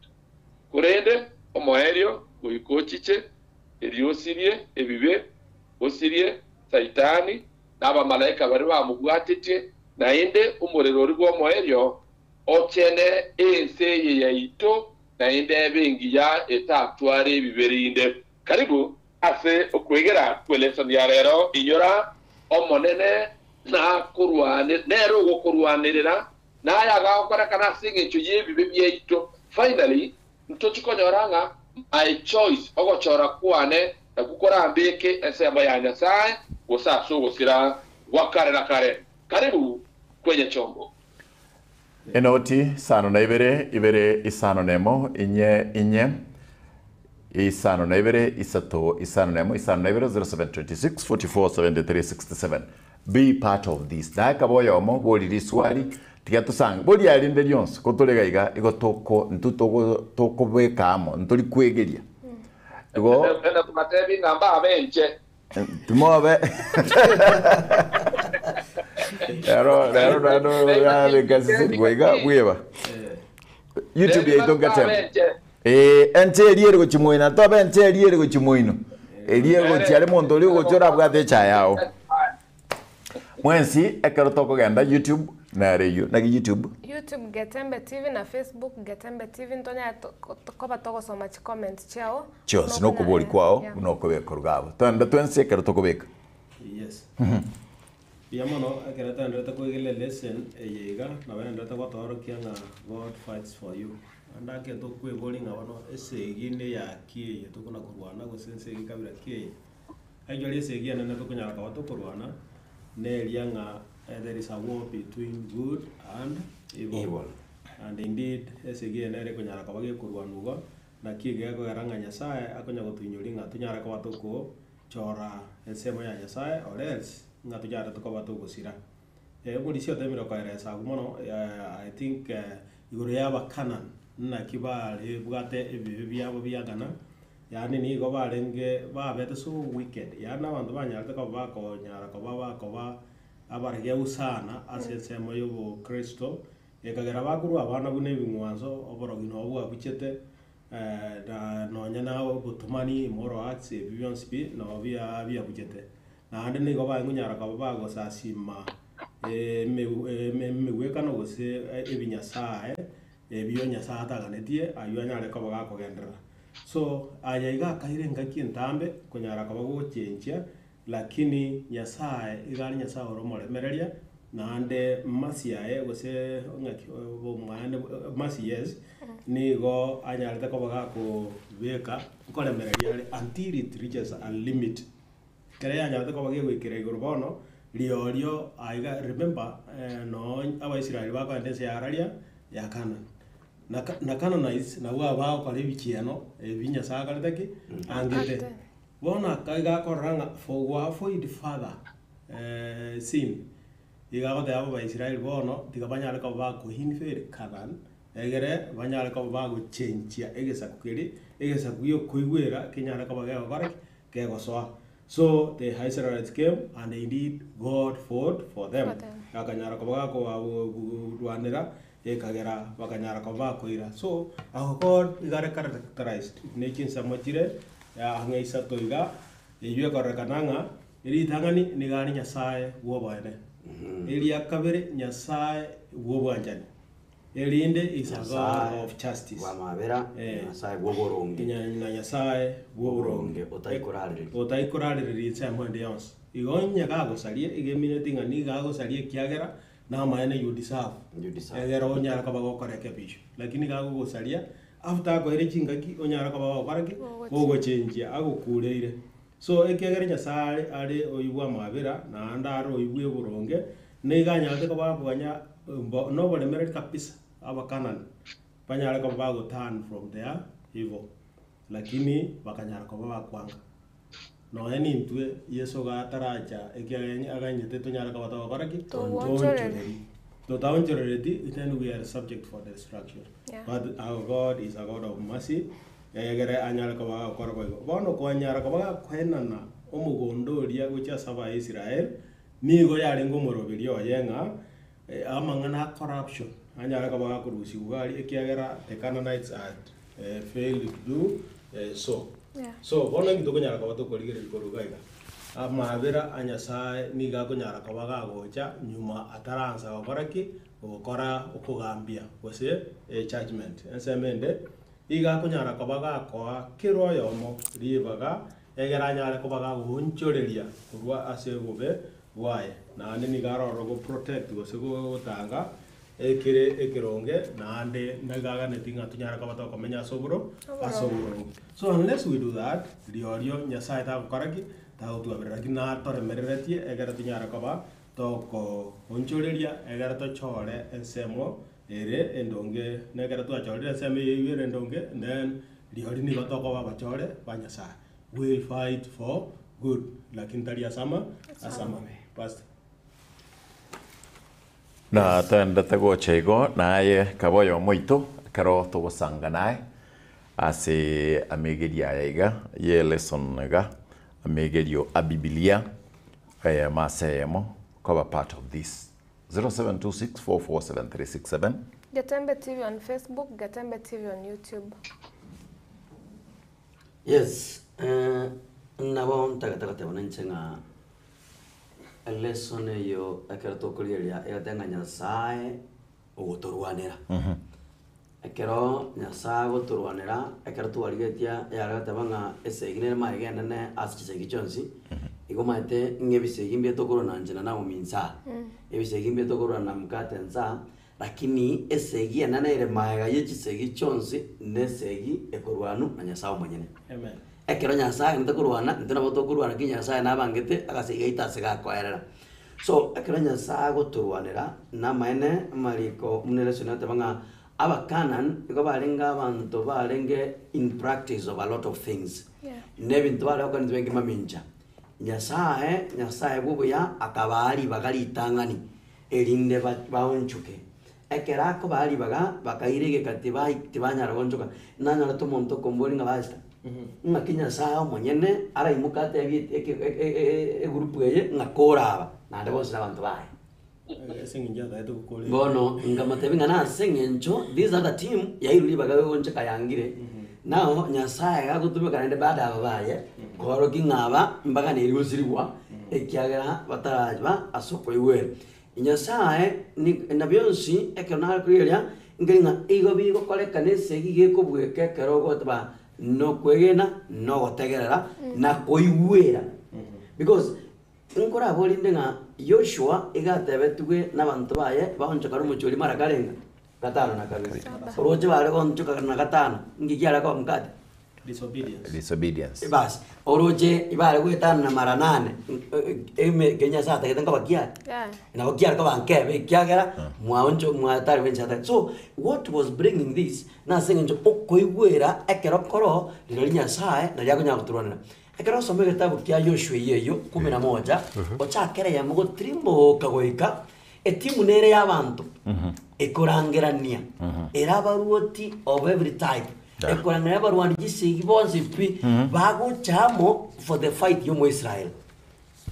kurende omoerio goikochiche eriosirie ebibe osirie saitani naba malaika bari bamugwatete na inde umurero uri gwo moerio ochene ense yaito na inde bengi ya etatware biberinde karibu ase okwegera kwelesson ya rero inyora omonene na kurwane nero go kurwanirira na yaga okora kana singe cyo yebibe byeito finally ntochikonyoranga my choice ogochora kwane na gukora mbeke ese abayanya sai gosaso gosira wakare na kare karibu kwenye chombo enoti sano na ibere isano nemo inye isano na ibere isato isano nemo isano na ibere 0726 44 73 67 be part of this daka boyo mo boli riswali tiga tusanga boli yarinde lyonse kotolega iga igotoko ntutoko bekamo ntuli kwegeria igo ena tumatebi ngamba abenche tumobe Ero ya bekasi kwega weba YouTube ya itonga tem ente eliere go chimoina to ba ente eliere go chimoino eliere go tiare mondo li go chora bwa cha yao mwensi ekero toko ganda YouTube na reyo na YouTube Getembe TV na Facebook Getembe TV ntonya koba toko soma chi comment chao chos no kuboli kwao unokobeka rugabo tanda twense ekero toko beka yes Piamono akera tanda ko gele lesson eyega na benda ta kwa toro kianga God fights for you anda ke to kwe boli ngawano esegine ya kie to kuna kurwana go sense kabira kie ajali esegine na to kunya ka to kurwana ne lianga there is a war between good and evil. And indeed esegine ere kunya ka bage kurwanugo na kie ga go garanga nyasaye akonya go tunyolinga tunyara ka to ko chora ensemo ya nyasaye or else ngatu jara to ko gusira muri sio temiro ka resa gumono I think igoro yaba kanan na kibale bugate ebibyabo byagana yani ni go barenge ba bete so wicked yana bantu banyarta ko ba ko nyara ko ba abarge usana asense moyo bo Kristo ekagera bakuru abana bune bimwanzo oborogino obwa buchete da nonya nawo butumani moro acts ebibyonspi no bia buchete na ande ni go ba ngunyara ka ba go sasima mewekano gose ebinyasaye ebyo nyasaye ataganetie ayo anyare koba gakogendera so aya igakaire ngaki entambe kunyara koba gochenchia lakini nyasaye igari nyasaye oromoremereria nande masiae gose ngaki bo mwana masiyes nigo anyarete koba gakobeka koremereria until it reaches a limit kare anyarete koba gegwikira iguru bono riorio aiga remember no abaisiraeli bakwendese yararia ya Canaan na Canaanites na wa kwa bichiano binya sagaleteki angete bona kaiga koranga for it father sin iga gote abo baisiraeli bono tigabanyale ko ba ko hinfere Canaan egere banyale ko ba go chenchia egesakukeri egesakuyo koigwera kinyale ko ba ga korek ke gosoa. So the Israelites came and indeed God fought for them. Akanyara kobaga ko duanera ekagera bakanyara kobaga koira. So God is characterized nature samotire ya hangaisa toiga yue korekananga iri tangani nigani nyasaye wo bane. Iri akabere nyasaye wo banjani. Elinde is a God of justice. Wamabera nyasaye wo boronge. Nyasaye wo boronge. Otaikorarire semwende yonse. Igonya gago salie igemine tingani gago salie kiagera na maene you deserve. Egera onyara kabago koreke bisho. Lakini gago gosalia after ko ere chingaki onyara kabago koreke ogo chenjia ago kureire. So ekegera nyasaye ari oyibwa mabera na andaro oyibwe boronge neganya te kabago banya no bolemereri kapisa aba Canaan banyara ko bago turn from their evil lakini bakanyara ko bakwanga no eni ntwe yeso ga taraja ekyenye aganyete tonyara ko batawa baraki to tauncheredi then we are subject for destruction but our God is a God of mercy egere anyara ko ba korgo bono ko anyara ko ba kwenana omugondoria gucha saba Israel nigo yari ngomorobirio yenga amangana corruption anyara ka ba kurusi ugari ekiagera the Canaanites had failed to do so bona ngito nyara ka ba to korigere korugaiga amabera anyasa niga ko nyara ka ba gocha nyuma ataransa okoraki okora okugambia gose judgment ensemende iga ko nyara ka ba ko kiroyo mo ribaga egera nyara ko ba gunchoreria kurwa asegube why na ni garo go protect go sego tanga ekironge na ande nagaga netinga tunyara ka bato komenya soburo asoburo. So unless we do that riorio nyasaye ta koraki ta utu aberaki na tore mereretie egera tunyara ka ba to ko onchoreria egera to chore ensemo ere endonge negera tu achore ensemo yeyere endonge then riori ni bato ko ba chore banyasa will fight for good lakini tali asama Pastor. Na tendete gochego naye kaboyo moito karo tugusanga naye ase amegeria yaiga ye lesson ga amegerio abibilia masemo cover part of this 0726447367 Gatembe TV on Facebook, Gatembe TV on YouTube. Yes, nabo ntagataga bonencenga lesson yo akerto kuliria egatenga nyasaye uguturwanira ekero nyasaye uguturwanira ekerto warigetia yaragatebanga eseginere maigene asichisegi chonsi igomate ngebisegi mbetokoro nanjena na uminsa ebisegi mbetokoro na mkate nsa lakini esegi enana ire maiga yechisegi chonsi nesegi ekorwanu na nyasaye mwenyene Amen. Ekero nyasaye ntakurwana ntana botokurwana kinyasaye nabangete agasiga itase gakwerera so ekero nyasaye goturwanira na maene mariko munelesona tabanga aba Canaan iko barenga abantu barenge in practice of a lot of things nebintu bale ko nzwengi maminja nyasaye bubuya akabali bagali tangani elinde baonchuke ekerako bali baga bakairege katibai tibanya ragonchuka nanya to monto kombori ngabasta ngakinya saa mwenyene ara imukate e grupu eye ngakoraba nande bose abantu bae Singinja da to kole bono ngamatebenga na sengencho these are the team yairuli bagawe wonche kayangire now nyasaye gagutume kanende baada ababaye koro kingaba mbaga ne rigosirwa ekiagera batarajba asoko iwe Nyasaye ni na bionsi ekona kuiria ngiringa igo bigo kolekane segige kubweke kerogo tba no kwegena no gotegerera na koigwera because nkora bolinde nga Joshua igatebetugwe n'abantu baye baonchoka rumuchuri marakarenga gatano na kabiri oroje bale gonchoka na gatano ngikiara kwa mkate disobedience bas oroje ibale gwetana na mara 8 Kenya saa tegetenga bakia na bakia ka banke kiagera mwaoncho mwatari wenchata. So what was bringing this na sengenjo okoigwera ekerokoro lirinya saa na yago nyaguturonera ekero some gitabu kia Joshua yeyo 11 ochakere ya mugo trimo kagoika etimu nere y'abantu ekorangerania era baruoti of every type ekorangerania baruandi gisigi bonse pi baguchamo for the fight yo mu Israel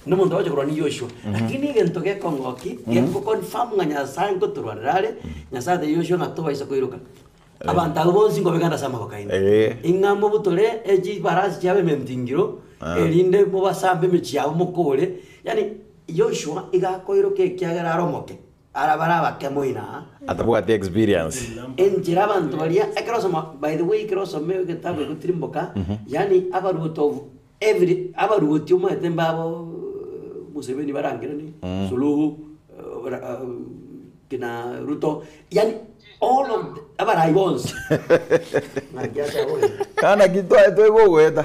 no muntu waje kurani Joshua lakini gento ge kongoki yeko confirm nga Nyasaye ngoturwarare Nyasaye Joshua ngatoba isa koiruka abantu bonse ngo beganda sama kokaina ingamo butore eji barasi cyabe mentingiro erinde mu basambe michiabo mukore yani Joshua igakoiruke kiagara romoke arabara bakemoina atabuga the experience enjira abantu baria ekrosoma by the way ekrosoma getabu gutrimboka yani abaruto every abaruto umatemba abo Museveni barangirani Suluhu kina Ruto yani all of abarai bonds kana kitwa etwe gweta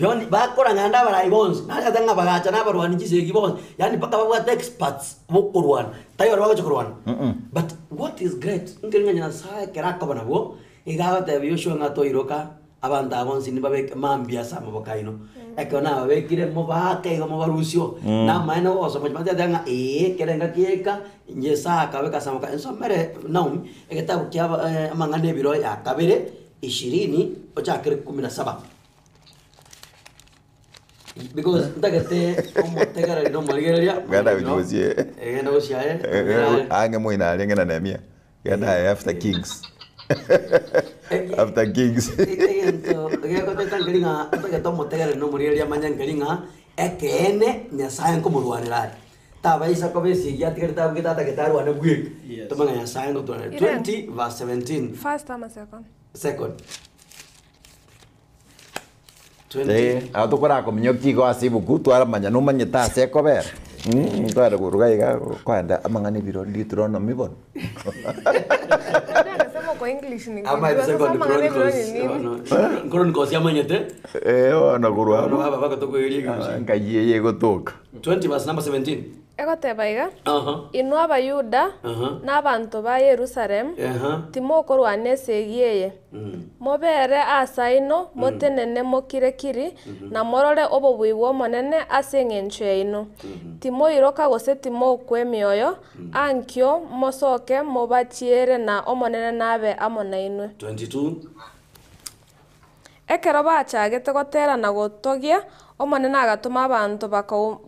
yoni bakora nganda barai bonds nanya tanga bagacha na barwani gisegi bonds yani paka babwa experts bokurwana tayo bago kurwana but what is great ngiringa Nyasaye keraka banabo igaga te Joshua ngato iroka abanda bonsi ni babek mambia sama bokaino ekona babekire mo bake go mo barusio na maina go so mo tanga kerenga kieka nyesa akabeka sama ka so mere naum eketabu kya amangane biro ya kabere 20 ochakere 17 because ndagete omotegara no maligeria ganda bijozie ngenda gociaye ange moina ngena nemia ganda after kings after kings ngeko tetangeringa atageto motegara no maligeria manyangaringa ekene Nyasaye nkomurwanira taba isa kobesi yatigata bugeta getaru ane bwek tomanga Nyasaye ngo 20 verse 17 first ama second atukora komnyoki ko asibuku twara manya no manyeta seko ber twara kuruga iga kwanda amangani biro litrono mibon nasema kwa English ni ama second chronicles ya manyete ona kurwa baba baka tokoyeria ngayiye gotoka 20 verse number 17 egotebaiga inua abayuda n'abantu ba Yerusalemu timokorwana esegi mobere asa ino motenene mokirekiri na morore obobui bw'omonene ase eng'encho yaino timoiroka gose timokwa emioyo ankio mosoke mobachiere na omonene nabe amo nainwe 22 ekero bachagete goterana gotogia omonene agatuma abantu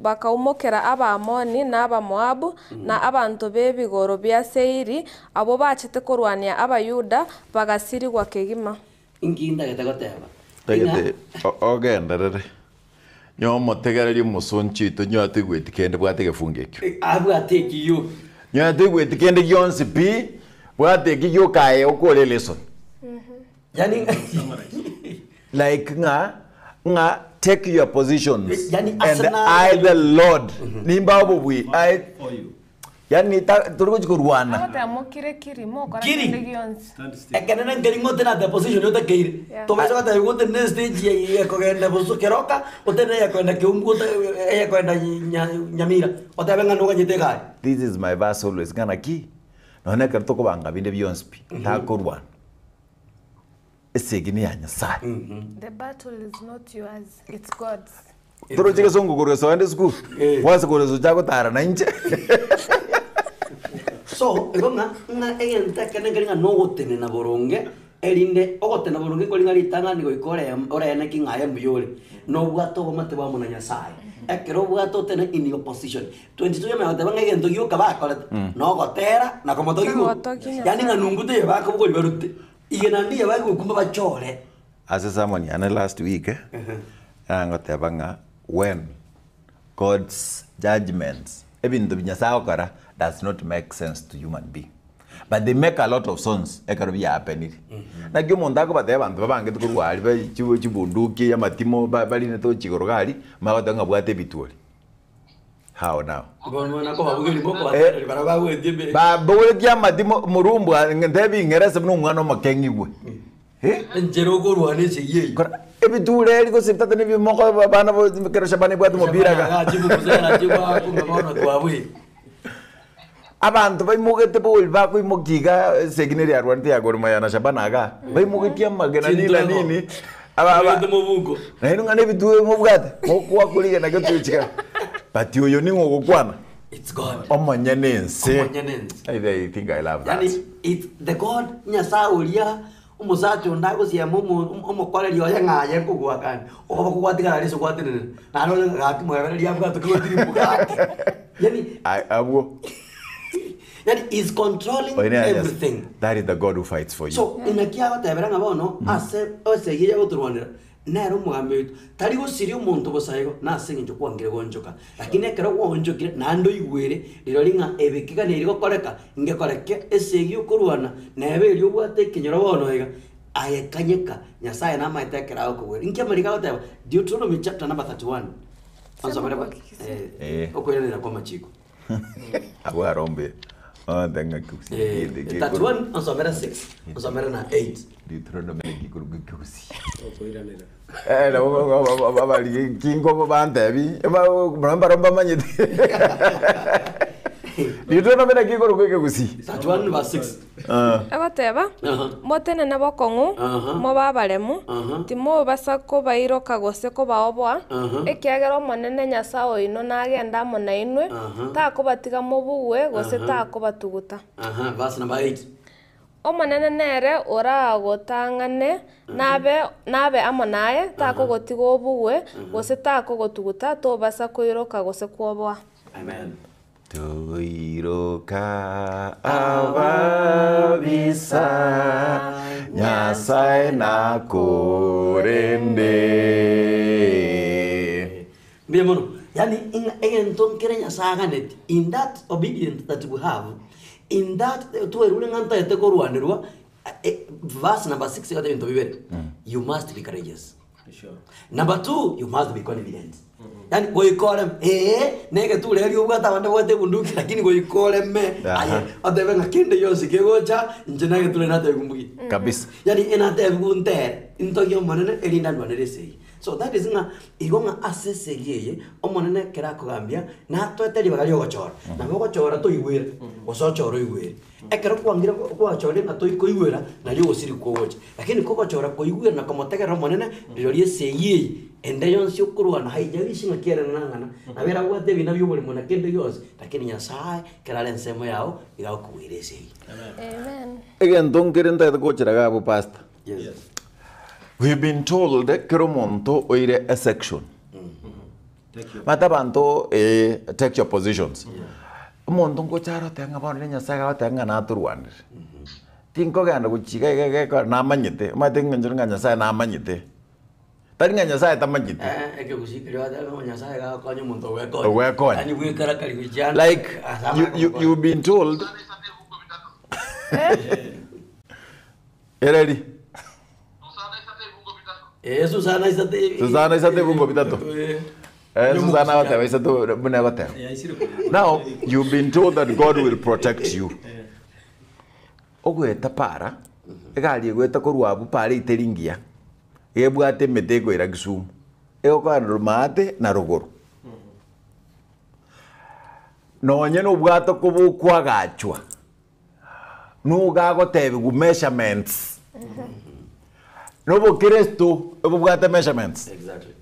bakaumokera Abamoni na Abamoabu na abantu b'ebigoro bya Seiri abo bachete korwania Abayuda bagasirigwa kegima inginda getagoteba tegete ogenderere nyomo tegereria musonchito nyote gwetikende bwate gefungekyo abwate kiyo nyote gwetikende gyonsi pi bwate kiyo kae okole lesson yani like nga take your positions yani and I the Lord nimba obubwi I yani turiko chikurwana agotemokirekiri mokora ndegionsi ekenene ngeringote na the position yote keire tomeso kata yote ne stage ya kogenda busu keroka otene ya kwenda kiungu ya kwenda nyamira otabenga ndoga nyiteka. This is my verse always kana ki none kerto ko banga binde byonspi takurwana esegini ya Nyasaye. The battle is not yours, it's God's. Turo chike songo kore Sunday school. Wase kore so jago tara na nje. So, egonga na egenta kenenga no gotene na boronge erinde ogotena boronge ko linga litanga ni goikore ora ene kinga ya mbuyore. No bwato go mate ba mona Nyasaye. Ekero bwato tene in opposition. 22 ya mate banga egento yo kabako no gotera na como to yo. Yani na nungute ba ko go berute. Igena ndiye ba kumba bachore. As someone yana last week Angotebanga when God's judgments even the Nyasaye does not make sense to human being. But they make a lot of sense. Ekarubi happened. Na kyo mondako bathe bantu babange tukurwali ba chibunduki ya matimo bali neto chigorogari magatanga bwate bitwali. How now? Ba bole kya matimo murumbu ndebi ngerese no mwana makengi gwe. Njero gorwane chiye. Ebiture liko siptate ni bimoko bana bo kerosha bane bwate mobira ga. Abantu baimugete bolva kuimogiga segineri arwante ya Gor Mahia na Shabanaga baimugitia magana nila nini aba mubugo naino ngane bitu mubwate mokwa kuliga na gatuchika but yo ni ngokwana it's God omanyanense I think I love that yani it's the God Nyasaye ulia umusacho ndago sia umukoreri oya ngaye kugwakana oba kugwatika ali so gwatine na no gati mwebere ya bwato kwatiri bugati yani abo yani is controlling everything. That is the God who fights for you. So inakia bateberanga bono ase osegiye goturwanira nero mugambe tari gusiri umuntu bosayego nasinge cyo kwangire gonjoka lakini ekero gonjokire nando igwere riro linga ebikiga neriko koreka ingekoreke esegi ukurwana nebe iri ubwate kinyoro bono ega ayekanyeka Nyasaye na maitekera okugwere inke marika goteba Deuteronomy chapter number 31 anza baraba okwelera kwa machiko abo arombe tenga kusi. That one also better 6. Also better na 8. Deuteronomy kikurugu kusi. Okoiranira. Baba kingo bandebi. Romba manyete. Deuteronomy kikurugu kusi. That one verse 6. Agoteba motene na bokongu mo babaremu timo basako bairoka gose ko baobwa ekiagero monene Nyasaye ino nagenda mona inwe tako batiga mobuwe gose tako batuguta verse number 8 omonene nere ora gotangane nabe amonaye tako gotigo obuwe gose tako gotuguta to basako iroka gose kwobwa. Amen. Tuiroka ababisa Nyasaye na korende. Bien mono. Yani enton kere Nyasaye ganet in that obedience that we have in that to erule nganta ete korwanirwa verse number 6 yote into bibere you must be courageous. Sure. Number 2 you must be confident. Yani goikole nege tu leo ubata bande bote bunduki lakini goikole aye adebe ngakende yose kegocha njena getule nate kumbuki Kabisa. Yani enate bunte intogyo manene elinda ndwanere sei. So that is nga igonga assesse yeye omonene kerako gambia na tweteri bagali gochora na gochora to igwera osochoro igwera ekero kwangira kwa chore na to ikoigwera na lyo osiri kogocha lakini kogochora koigwera na komotegera omonene lyo yeye ende yonsi ukurwana haijalishi ngakiera nangana na bera gwate bina byo buri mona kende yose lakini Nyasaye kerale nsemo yao igakuwirese. Amen. Again, don't get into the gochera abu pastor. Yes. We've been told that Keromonto oire a section. Matabanto take your positions. Monto gochara tenga bana Nyasaye tenga na turwanir. Tinko ganda guchiga na manyete, matenga njunga Nyasaye na manyete. Taringa Nyasaye tamanyete. Eke gushikira adaga Nyasaye ga konyo muntu weko. Weko. Ani wekara kali wijana. Like you've been told. Ready? Susana isate. Susana isate bungo bitato. Susana whatever isate bune whatever. Now you've been told that God will protect you. Ogweta para. Egali gweta korwabu para iteringia. Ebwate metego ira Kisumu. Eoka rumate na ruguru. Nonye no bwato kubu kwagachwa. No gago tebe gu measurements. No bo Kristo ebwate measurements. Exactly.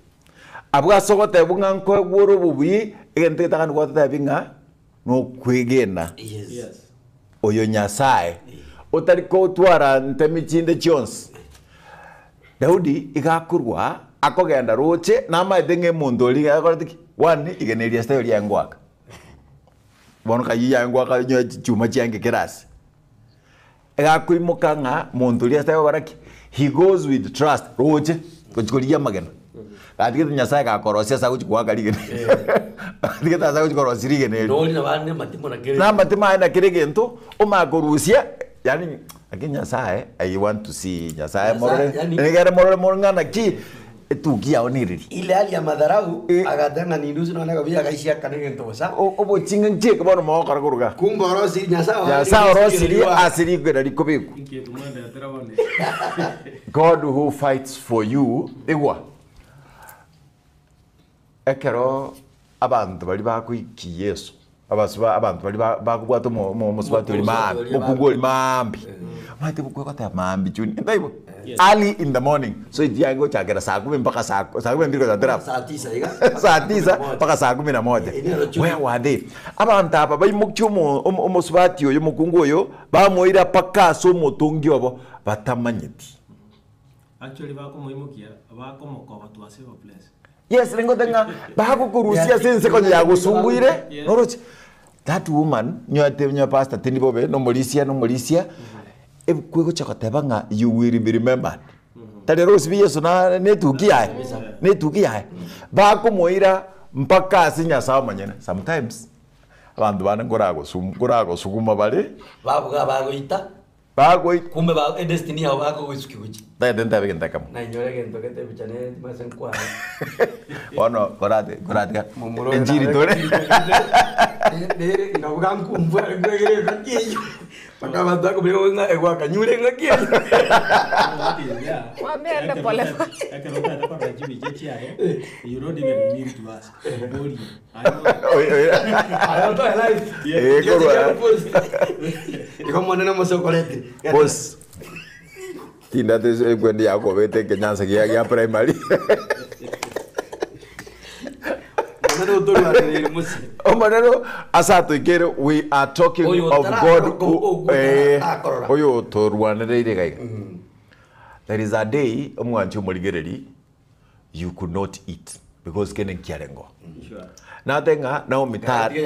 Abwa soko tebe nganko gworo bubi egente takan gwata tebe nga no kwigena. Yes. Oyo Nyasaye. Otari ko twara ntemichinde chons. Daudi igakurwa akogenda roche na maidenge mondoli akortiki one igeneria style ya ngwaka. Bono kayiya ngwaka nyo chuma chiange kerasi. Igakuimuka nga mondoli style baraki. He goes with trust roche kuchikulia magana. atigete nyasaye gakorosia sa guchikwa garige atigete asa guchikorosia rigene Ndoli na bane matimo na kere. na matima na kirige nto umakorusia yani lakini nyasaye I want to see nyasaye morore ngere morore ngana ki etukia oniriri Ile hali ya madharau agatanga ni nduzi na naka bia kaishia kanenge ntosa. obo chinga nje ko bono mo karakuruga Kumba rosi nyasa. nyasaye orosiri asiri kwera rikobeku Ingetumanda yatarabone. God who fights for you igwa ekero abantu bali bakwiki Yesu abasuba abantu bali bakubwato mo musubati oli mambi mukugoli mambi mate bukwekota mambi chuni ndaibo early in the morning so idiango chagera saa 10 mpaka saa 10 ndiko zatera Saa 9 iga. saa 9 mpaka saa 11 where were they abantu aba bayimukyomo omusubati oyo mukungu oyo bamoira paka so motongi obo batamanyeti Actually bakomoimukia bakomokoba twase ba place. yes rengo tenga bahakukurusia sense konye ya gusumbuire norochi that woman nyote pastor tenibobe no molisia kwego chakotebanga you will be remembered tade rose bi Yesu na netukia bakomoira mpaka asinya sawa manyene sometimes abantu bana ngorago suguma bale Babuga bagoita. bagoi Kumbe ba destiny yao bako wisuki wichi. tade ndabe ndakam Na nyore gento kete bichane masen kwa. ono korate enjiri tore Dere ngabuga nkumva ngegere kakiyo. Paka badako bego nga egwa kanyure ngakiyo. Mwambie ende pole pole. Akalota kwa rajibu jechi aye. You don't even need to ask. Boli. Ayo to life. Iko monena mosokolete. Boss. Tinda te gwendi yako vete kenyansa ya primary. Monena utoro ate musi. Omanero asato ikere we are talking of God oyo torwanereire gaiga. There is a day omwanchi omurigereri you could not eat because kenen kiarengo. Sure. Natenga Naomi tali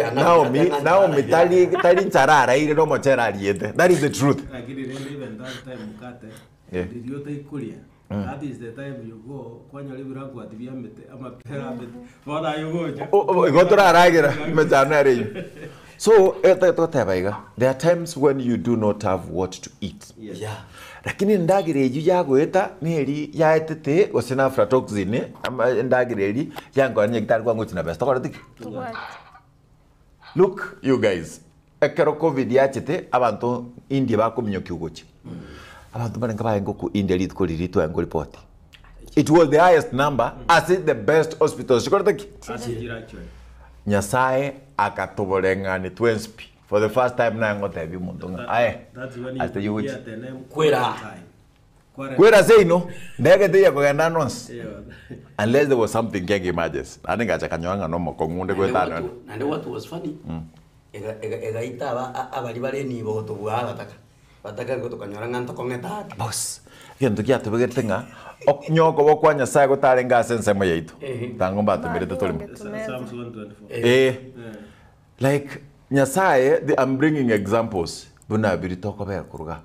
charara ile no mochera aliete. That is the truth. Lakini even that time mkate. Yeah. Did you take kulia? That is the time you go kwanya libira kwa tibia mete ama pera mete. Bora you go. Gotora aragira mechana re. So there are times when you do not have what to eat. Yes. Yeah. Lakini ndagireju yagweta neri yaetete osina aflatoxin ama ndagireji yango nyekitari kwangu tina best tiki. Look you guys ekero covid yachete abantu India bakomnyoki ugochi abantu barenga bayengo ku India litko lirito yango report it was the highest number as the best hospital shikorotaki Nyasaye akatobolenga ni twenspi for the first time na yango tabi mundonga aye That's when you get the name kwera zeino ndege te yakogenda nonse unless there was something kenge emergency ani ngacha kanywanga no mokongunde kwetana And what was funny ega ita abali bale ni boto bwa bataka ko tukanyora nganta kongeta boss gento kya tubegetenga oknyoko bokwa Nyasaye gutarenga sense mo yaitu tango mbatumirete tolimo Psalms 124. like Nyasaye I'm bringing examples buna biri toko be kuruga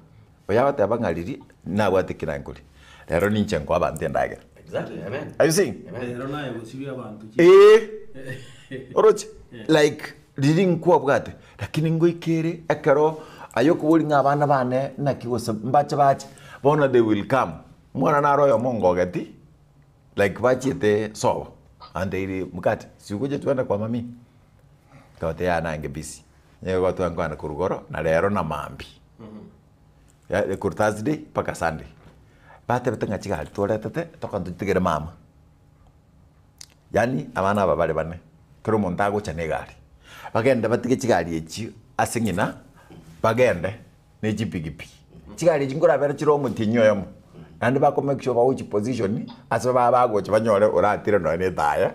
bayabate abangaliri na watikira nguli lero ninchenko abante ndagera exactly amen are you seeing Rona yegusibia abantu. oroche like reading kwa bwate lakini ngoikere ekero ayokuburi ngabana bane nakigosa mbache bona they will come mwana na royo mongogeti like bachete so and they mukate sikuje tuenda kwa mami tote yana nge busy yego twangu ana kurugoro na lero na mambi ya ku Thursday paka Sunday bate betenga chigali toretete tokandutigere mama yani abana babale bane kero montago chanegari bagenda batige chigali echi asingina bagende ne jipigipi chigali jingora bera chiro mutinyo yamo and ba ko make sure ba uchi position asa ba bago chibanyore uratire no ne taya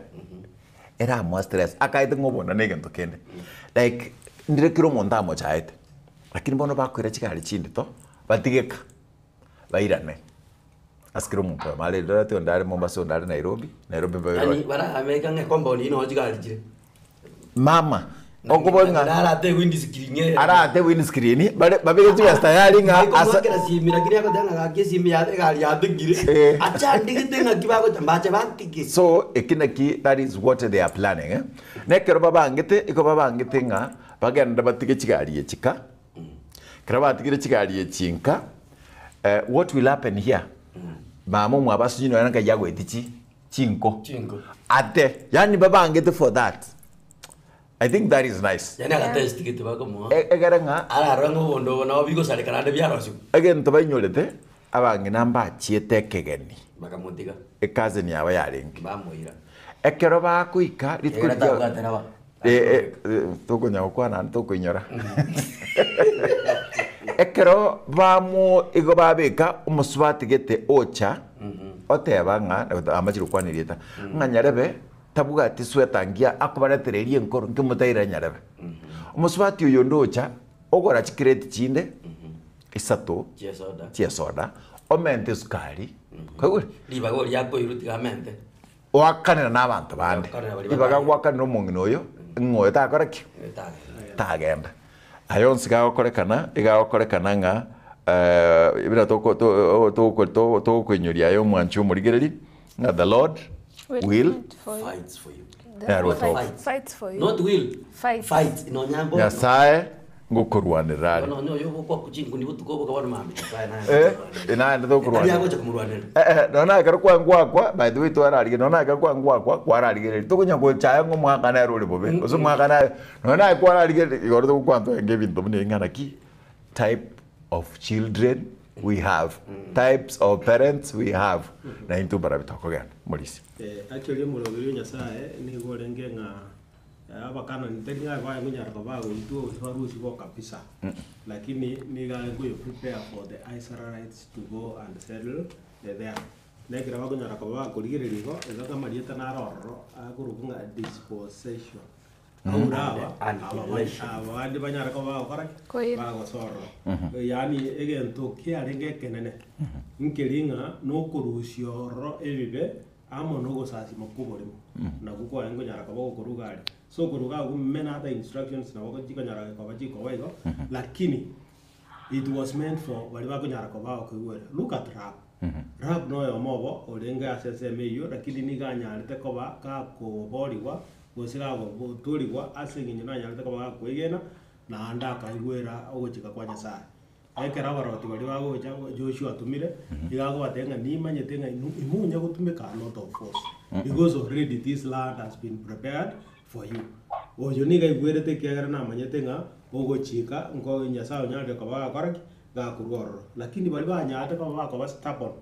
era mo stress akaite ngobona negento kende like ndire kiro monta mo chaite lakini bono bakwira chigali chindi to batigeka bairane askiro mumpa male dorate ondare Mombasa Nairobi ani bara America nge compound ino chigali chire mama okobonga arate windscreen arate windscreen babige tiwa tayari nga asa kera simira kiri akotanga gakisimi ya gari ya bigire acha ndigitenga kibago tambache batiki so ekinaki that is what they are planning nekero babangete iko babangete nga bagenda batige kigari ekika kera batigire kigari ekinka what will happen here mama mwa basujino yananga yago etichi chinko ate yani babangete for that I think that is nice. Yani agatest kiti bako mo. Egeranga ala rango bondo na obigo sale kana de biarosu. Again to bainyorete abange namba chiete kegeni. Bakamutika. Ekaze ni aba yarengi. Bamuira. Ekero bakuika ritkurya. Tokonya okwana tokoinyora. Ekero bamo igo babeka umusubati gete ocha. Oteba nga amachiro kwanirita. Nganyarebe tabuga ati swetangia akubaretererie nkoro nkimutaira nyarebe umusubati uyo ndocha ogora chikireti chinde isato chiesoda omente sukari kagwe libago lyako irutigamente wakanira n'abantu bande libaga wakanira omongino oyo ngoyo takoreki tagenda ayonsi gakorekana igakorekana nga ibira to kwenyoria yo mwanchu murigereri nga the Lord will fights for you. Fights for you. Not will. Fight. No nyambo. Yasaye ngukurwanira. No yo kwa kuchingu ndi butuko bwa mama. Ina ndo kurwanira. Yago cha kumurwanira. Nona akara kwa ngwakwa by the way to ararige nona akara kwa ngwakwa kwararige tukunya ko chaya ngo mwaka na role bobe. Oso mwaka na nona kwa ararige igoro to kwanto ngebi ndo mne ngana ki type of children we have, types of parents we have. Na into barabitoko gan Morisi. Actually mulogiri nyasaye ni gorenge nga abakana nitenga kwa ngunyara kwa bago itu harusi kwa kabisa. Lakini ni ga ngo prepare for the Israelites to go and settle there. Negira bago nyara kwa bago ligire ligo ezaka marieta na roro agurugunga dispossession. Aurawa abandi banyara kwa bago karaki bago soro. Yani egento kiarenge kenene. Nkelinga no kurushioro ebibe amo no sasi makubori na kuko ngo nyara kwa bago kurugari. So kuruga kumena the instructions na wako jiko nyara kwa bajiko waigo lakini it was meant for wali bago nyara kwa bago kuwera. Look at rap. Rap no yo mobo olenga asese meyo lakini niga nyarite ko ba ka ko boriwa gosira go turiwa asenginyo na nyarite ko ba kwegena na anda ka igwera ogochika kwa nyasaye. Ekera baroti bali bago jango Joshua tumire igago batenga ni manyetenga imunya gutumika not of force because already this land has been prepared for you. Oyo niga igwerete kiagara na manyetenga ogochika ngo nyasaye nyarite ko ba koraki ga kuroro lakini bali banyate ko ba ko ba stubborn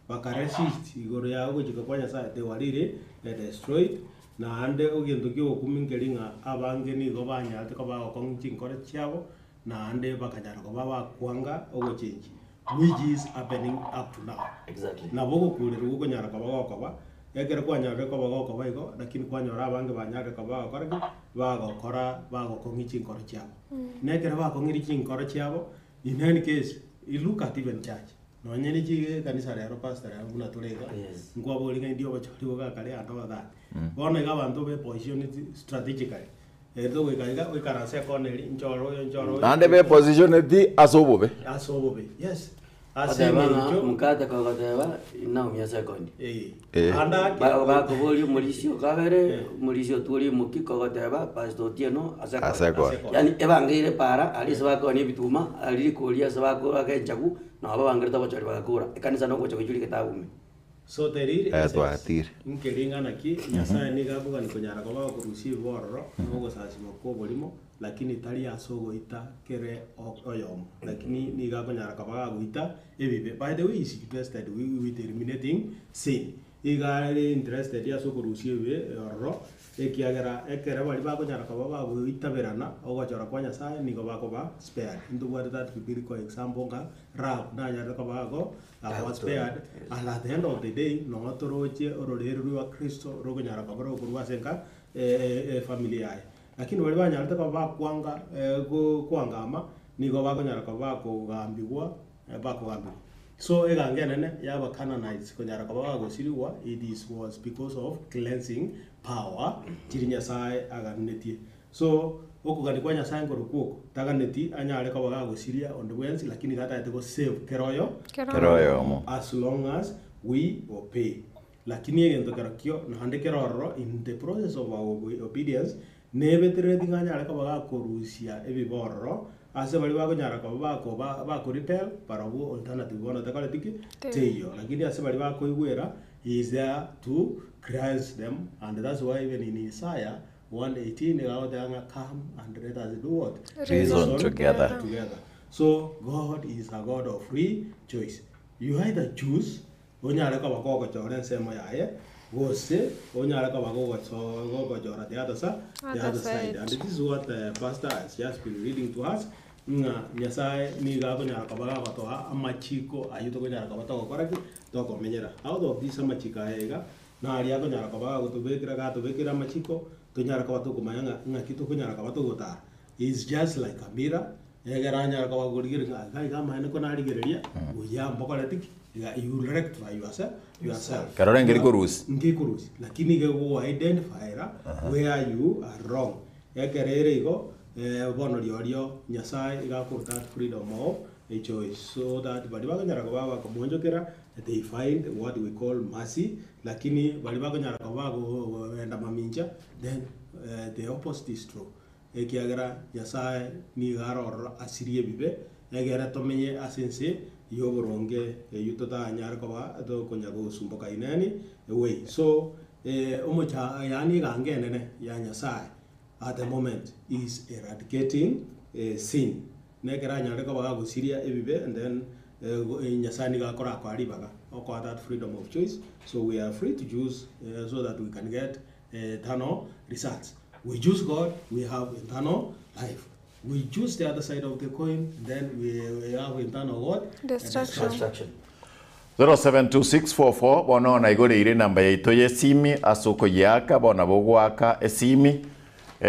bakaresist igoro ya ogochika kwa nyasaye they were really destroyed na ande ogendo kyo kumingeringa abange ni go banyate ko ba ko nchinkore chiabo na ande bakanyara ko baba kwanga ogo change which is happening up to now Exactly. Na bogo kulero ugo nyara ko baba ko ba egere kwa nyara ko baba ko ba igo lakini kwa nyara abange banyara ko baba ko bago kora bago ko nchinkore chiabo negere ba ko nchinkore chiabo in any case you look at even church no nyeri chige kanisa rero pastor ya buna turega ngwa bo linga ndio bachori boga kale ando that bona ga bantu be position strategically edo we kara secondary njoro ande be position di asobobe yes Asema mukata kwa gateba na umya second anda ba ko boli mulisio kabere mulisio tuli mukiko gateba pastor tieno aseko yani evangile para ali sabako ni bituma ali kolia sabako akenchaku na baba bangerta bachori bagakura kanisa no kocho kujuli kitabume so teriri atwatir nkelinga naki nyasaye ni gabuga ni kunyara ko ba kurusi bororo no sasimo ko bolimo lakini tali asogo ita kere oyom lakini ni gakonyara ko ba guita ebibe by the way is interested with eliminating sin igare interested ya soko kurusi ebe oro ekiagera ekere bali ba konyara ko ba guita berana ogochora kwa nyasaye ni go ba spared into what that biblical example ga rap na nyara ko ba go was spared and at the end of the day no toroche ororero wa Kristo rogonyara ko baro kurwa senka familia yae lakini wali banyarite ko ba kwanga kwangama ni go ba konyara ko ba kugambigwa ba kugambigwa so egangenene yaba canonized konyara ko ba gosiriwa it was because of cleansing power tirinya sai aganetie so okugani kwa nyasaye ngorukuko taganeti anyare ko baga gusiria on the wens lakini gata ete go save keroyo Keroyo. as long as we obey lakini egento kerakio no hande kerororo in the process of our obedience nebetere tinganyare ko baga korusia ebibororo ase bali bago nyara ko ba ko retail para wo alternative bona takale tiki teyo lakini ase bali bako igwera is there to cleanse them and that's why even in Isaiah 1:18 they come and let us do what Reason together. So God is a God of free choice. You either choose onyara ka bako chore nsemo yaye gose onyara ka bako chora the other side and this is what pastor has just been reading to us nga nyasaye ni gabo nyara ka baga to amachiko ayuto ko nyara ka bato ko koraki to ko menyera out of this amachika ega na ali ako nyara ka baga go to bekira amachiko to nyara ka bato ko mayanga nga kito ko nyara ka bato go ta is just like a mirror egera nyara ka bago ligir nga ga mahene ko na ligereria uya mbokole tiki you rectify yourself Karora ngiri kurusi. ngikurusi lakini ge go identify where you are wrong ekerere igo bono riorio nyasaye igakuruta freedom of a choice so that bali baganyara ko baba ko monjokera they find what we call mercy lakini bali baganyara ko baba enda maminja then the opposite is true ekiagera nyasaye ni garoro asirie bibe egera tomenye asense yoboronge yutota nyara ko ba to konyago sumboka inani away so omocha yani gangenene ya nyasaye at the moment is eradicating sin nekera nyare ko baga gusiria ebibe and then nyasani ga kora ko aribaga oko that freedom of choice so we are free to choose so that we can get eternal results. We choose God, we have eternal life. We choose the other side of the coin, then we have eternal what? Destruction. 072644 bono na igore ire namba yaito yesimi asoko yaka bona bogwaka esimi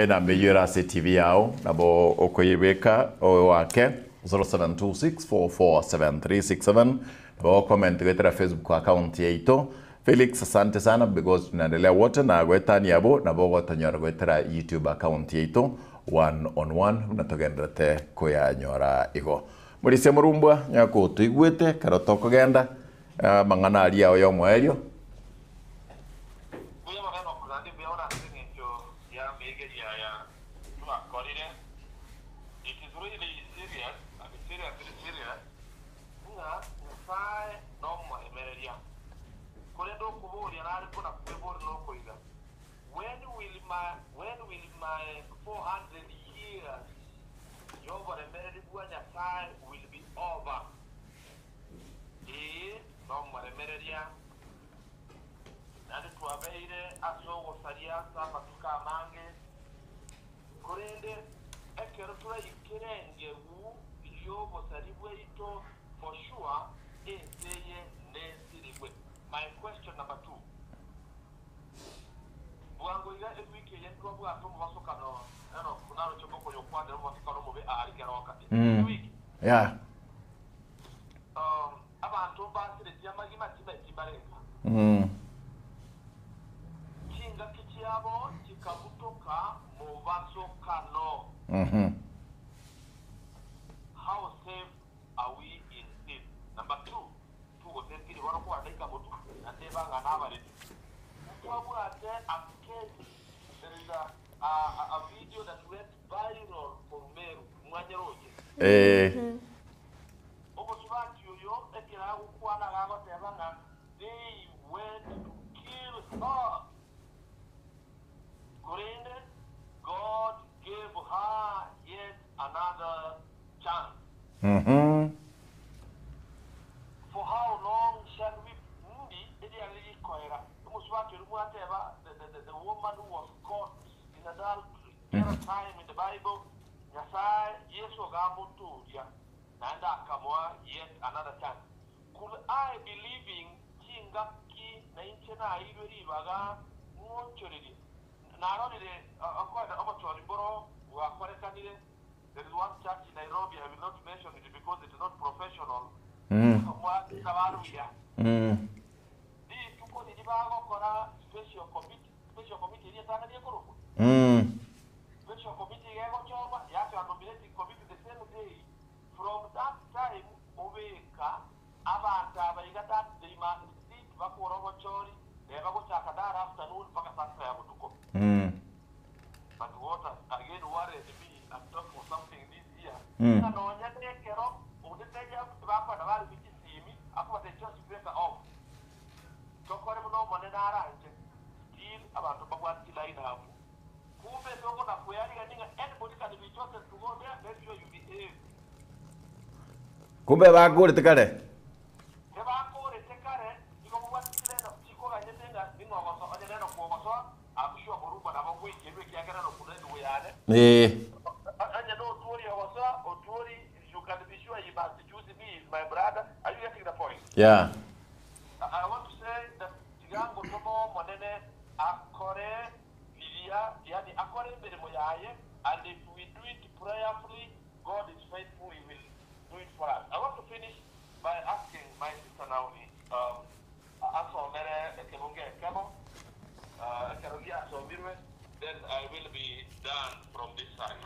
namba yura se TV yao nabo okoyebeka o wake 0726447367 nabo comment gwetra Facebook account yaito Felix asante sana because tunaendelea wote na gwetani yabo nabo gotanyora gwetra YouTube account yaito 1-on-1 unatogendete kuyanyora igo murise murumbwa nyako tuigwete karotoko genda mangana aria oyo mwerio Kuya magana kulandi biona singecho ya megeri ya tuma korire. It is really serious, very serious. Nga sai no mo emereria. Kolendo kuburi anali kuna kuburi no koiga. When will my 400 years yoba emereri bwanya sai will be over. No maremereria nandi twabeire asogo saria sapa tukamange kurende ekero turayikirenge wu yobo saribwe ito for sure eseye nesiribwe. My question number 2 bwango iga ekwike yentwa bwato mubasokano kunaro choboko yokwande mubasokano mube ari garoka wiki yeah abantu basire jamagima tibarenga kinga kichiyabo kikabutoka mu basokano how safe are we in sin? Number 2 tugotekiri wano kuandika mutu natebanga nabareti twabwate akezi there is a video that went viral for Meru mwanyeroje they went to kill her. Correct? God gave her yet another chance. For how long shall we be? The woman who was caught in adultery. There a time in the Bible, yes, Nanda Kamwa yet another chance. Could I be living Kingaki Nainchena Ibaga Monchori? Not only the Amateur Boro, who are candidate, there is one church in Nairobi, I will not mention it because it is not professional. These people in Ibaga special committee, special committee, special committee, nonya tekero uteteja bakwa na bali bitisimi akuba techosi pesa off tokore muno mone naranje still abantu bagwati line up kumbe soko na kuyali ganinga anybody can be chosen to go there make sure you behave kumbe bakure tekare bakure tekare iko bagwati leno iko ganyetenga ningo goso anje leno ko goso akushwa muruba na bagwe kebe kyagara no kunendo yane anje no tori goso otori you can be sure you must choose me is my brother. Are you getting the point? Yeah. I want to say that Tigango Tomo Monene Akore Lilia Yani Akore Beremoyaye, and if we do it prayerfully, God is faithful, He will do it for us. I want to finish by asking my sister Naomi, Aso Mere Ekemunge Kemo, Ekerugia Somirwe, then I will be done from this side.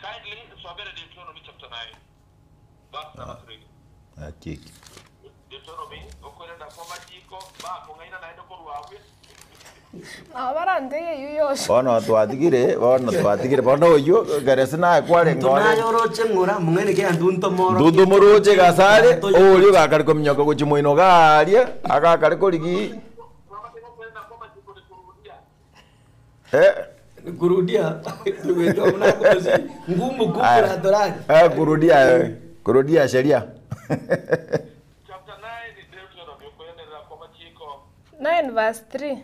Kindly, Sobere Deuteronomy chapter 9, verse number 3. Okay. Deuteronomy, okorenda koma chiko, ba kongaina naenda koruawe. Abarande yuyosho. Bono twatigire bono oyo garese na kware ngore. Tunayoroche ngora mungene ke andunto moro. Dudu muroche gasare oyo gakari ko myoko go chimoino garia agakari ko ligi. Kurudia. Tuweto mna kuzi. Ngumu kupura dorani. Kurudia sheria. Chapter 9 is Deuteronomy, okorenda koma chiko. 9 verse 3.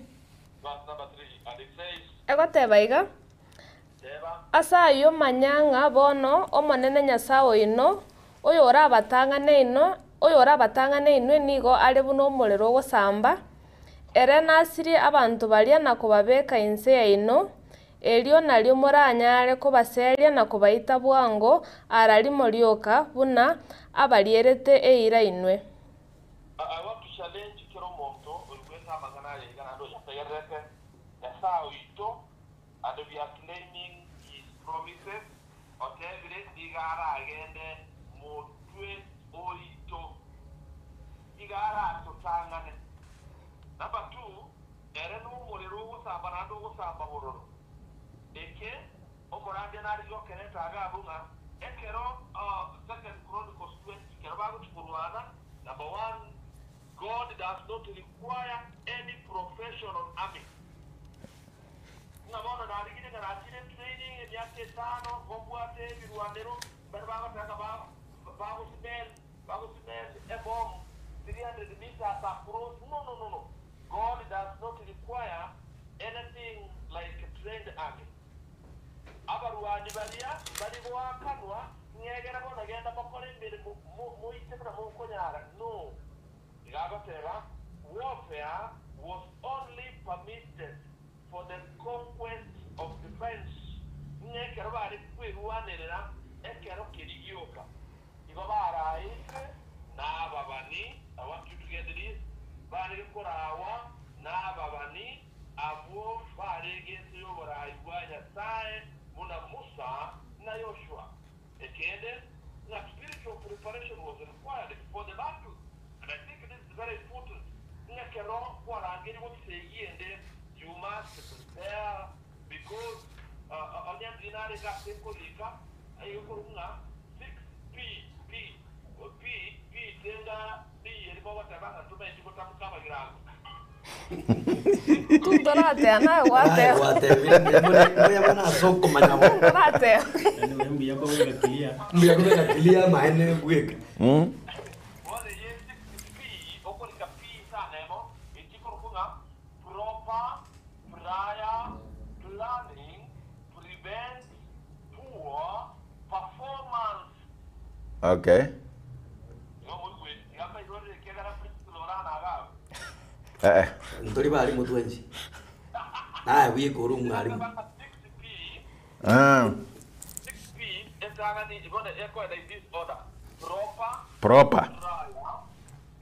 Verse number 3, and it says, Egoteba iga. Deva, Asayo manyanga bono omonene nyasawo ino oyo orabatangane ino nigo ari buno omorero ogosamba ere nasiri abantu baria na kubabeka inse ya ino elio nalio moranyare kubaseria na kubaita bwango arari morioka buna abarierete eira inwe. I want to challenge kero monto ulweza magana ya igana ndo yategerete esao ito and we are claiming his promises okay vile igara agende mutwe oito igara tutangane. Number 2 ere no muliro gusamba na ndo gusamba hororo eke omorande nari yokereta agabunga ekero second Chronicles 20 kero bago tukurwana. Number 1, God does not require any professional army. Ngabona naligire ngarakire training emyaka 5 gobwate birwanero barabanga taka bago simel ebom 300 meters across. No. God does not require anything like a trained army. Abarwani balia bali bwakanwa ngegera bona genda bakore imbere mu itemra mu konyara. No. Warfare was only permitted for the conquest of defense. Nekero bari kwiruanirira ekero kirigioka. Igo baraise na babani. I want you to get this. Bari korawa na babani abo bari gese yoborai bwanya sae muna Musa na Joshua. Ekende na spiritual preparation was required for the battle. And I think this is very important. You must prepare because Tutorate ana wate. Voy a mana soko manyamo. Tutorate. Mbi yako weka clear. Mbi yako weka clear maene weka. Okay. Ntori bali mutwenzi. Wiye kuru ngari. 6P entangani ibona eko in this order. Proper.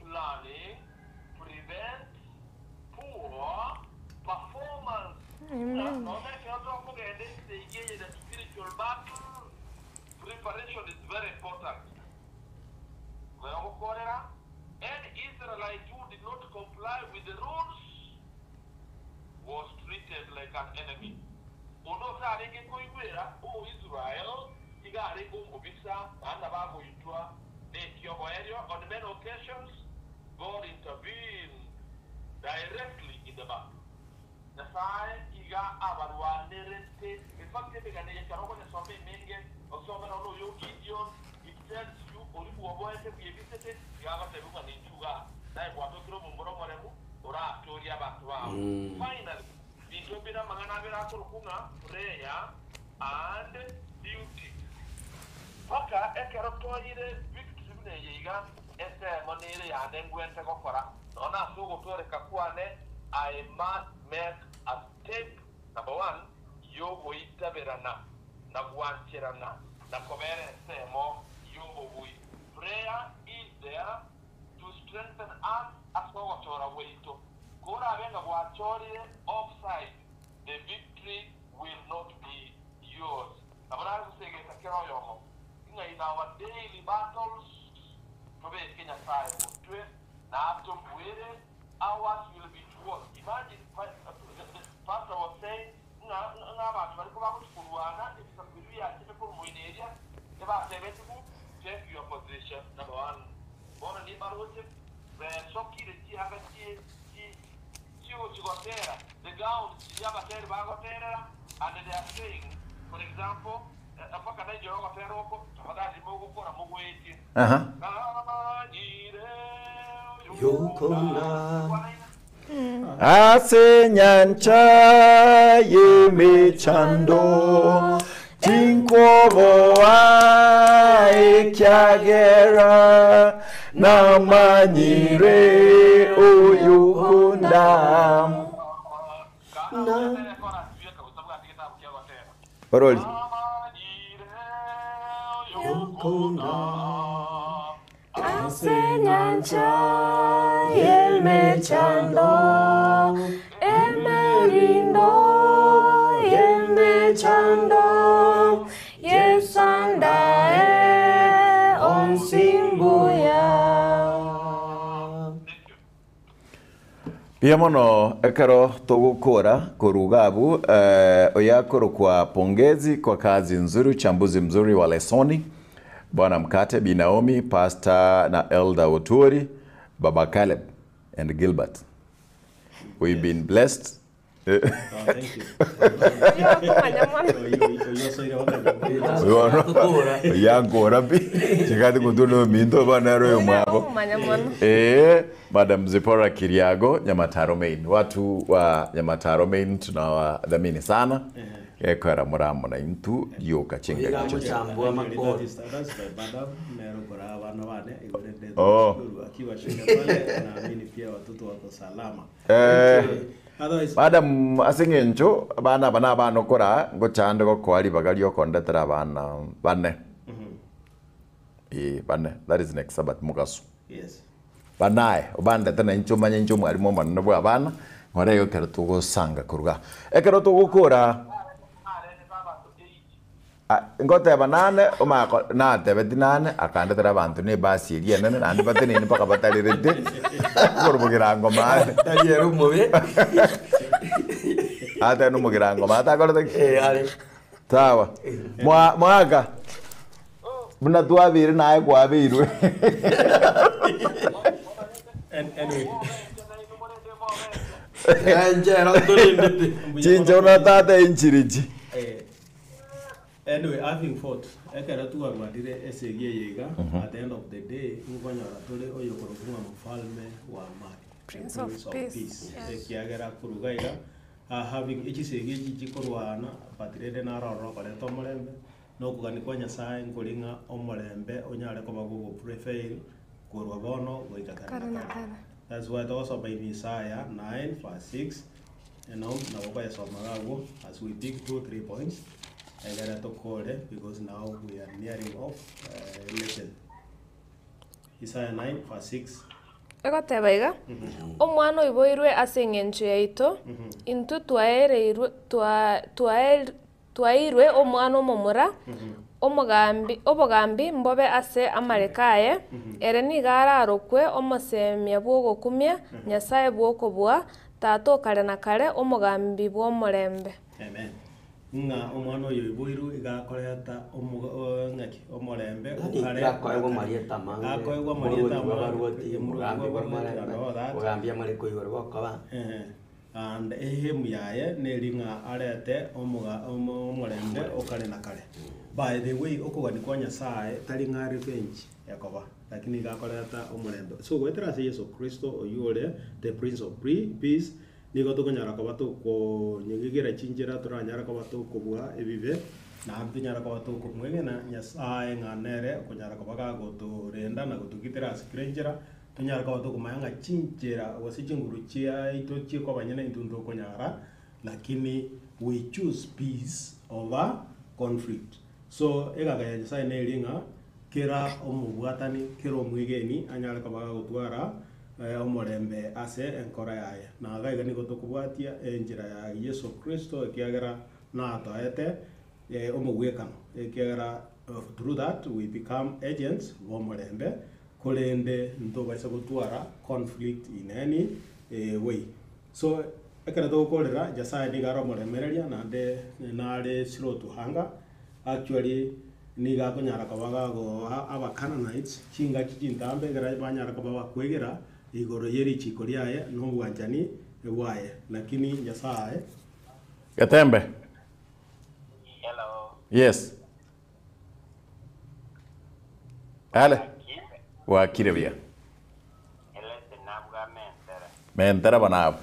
Planning, prevent, poor, performance. Amen. The spiritual battle preparation is very important. Any Israelite who did not comply with the rules was treated like an enemy. Israel, iga abarwanirete ifakte begane yakaroko ne some menge osome no yo Gideon it tells you ori buoboete biyebisete yaba tebuka ninchuga dai kwato kiro mungoro moremu ora story abantu babo finally bitobira magana bira kurukunga prayer and duty paka ekero toyire victory ne yiga ese monire ya nengwente gokora nona sugo tore kakwane I must make a step. Number one, yobo itaberana, na guancherana, na komere semo, yobo bui. Prayer is there to strengthen us as we watora weito. Kura venga wachori offside, the victory will not be yours. Abara kusege takero yomo. In our daily battles, tobe Kenya sai mutwe, na after mwere, ours will be what? Imagine, Pastor was saying, it's a check your position. Number one, born in Ibaruche, where Soki, the the ground, and they are saying, for example, Ase nyancha yemechando tinkoboa ekyagera namanyire oyukunda Paroli Ase nyancha yemechando emerindo yemechando yesandae onsimbuya Pia mono ekero tugukora kurugabu oyakoro kwa pongezi kwa kazi nzuri, uchambuzi mzuri wa lesoni Bwana Mkate, Bi Naomi, Pastor na Elder Oturi, Baba Caleb and Gilbert. We've been blessed. Thank you. Yangora bi. Chikati kutuno minto banaro yomwabo. Madam Zipporah Kiriago, Nyamataro Main. Watu wa Nyamataro Main tunawadhamini sana. Ekora muramo na intu yoka chenga Oiga mchambua makoro. Oh. Akiwa shule pale naamini pia watoto wako salama. Madam asingencho bana banokora ngochande ko kwali bagali okondetera bana bane. Bane, that is next Sabbath mugaso. Yes. Banae obanda tena incho manya incho mwali mo manno bwa bana ngore yo kero tugo sanga kuruga. Ekero tugukora ngote banane umako na tebetinane akandetera abantu ne basi iriye nene nandi batene ni paka batalirete kurubugira ngoma Taliero mube. ata no mugira ngoma ata korete Ale. Sawa mwaka buna tuabire naye kwabirwe Anyway. Anjera ndolinde. Chinja una tata inchiriji. Anyway, having fought, ekera tu agwadire esege yega at the end of the day ngonya ratole oyo korokunga mfalme wa amani. Prince of Peace. Ekiagera kurugaiga having echisege chikorwana patirede na roro kale tomolembe no kugani kwa Nyasaye nkolinga omolembe onyale ko bago prevail kurwa bono goikakana. That's why also by Isaiah 9:6 and now by Somagago as we pick 2-3 points. I got to call it because now we are nearing off lesson. Isaiah 9:6. Egoteba iga omwana oiboirwe ase eng'encho yaito intu twairwe omwana omomura obogambi mbobe ase amarekaye ere niga ararokwe omosemia bwogokumia Nyasaye bwokobua tata okare na kare omogambi bw'omorembe. Amen. Nga omwana oyo iboirwe igakoreta ngaki omorembe ukare akoegwa marieta mange akoegwa marieta baruoti mugambi bwa marembe ugambia mariko igoro bokoba and ehemu yaye neringa arete omurembe okare na kare. By the way okogani kwa Nyasaye tari ng'a revenge yakoba lakini gakoreta omurembe. So gwetera se Yesu Kristo oyure the Prince of Peace nigo tukonyara koba tuko nyigigira chinjira turanyara koba tukobwa ebibe na tunyara koba tukomwege na Nyasaye ng'anere kunyara koba gagoturenda na gutugitira sikrenjera tunyara koba tukomanga chinjira wasicinguru chia ito chiko banyana intundo konyara lakini we choose peace over conflict. So egagaya Nyasaye neringa kera omubwatani kera omwigeni anyara koba gutwara omurembe ase enkora yaye na gaiga nigo tukubwatia enjira ya Yesu Kristo ekiagera na atoete omugwekano ekiagera through that we become agents omurembe kurende ntobaisa gutwara conflict in any way. So ekera tugukorera Nyasaye nigara omuremereria nande nare slow to hunger actually niga kunyara kabaga go aba Canaanites chinga chintambe gara banyara kabaga kwegera igoro yeri chikoriaye no bwanjani ewaye lakini Nyasaye Gatembe. Hello. Yes. Ale. Wa kirebia. Elete nabwa mentera. Mentera banab.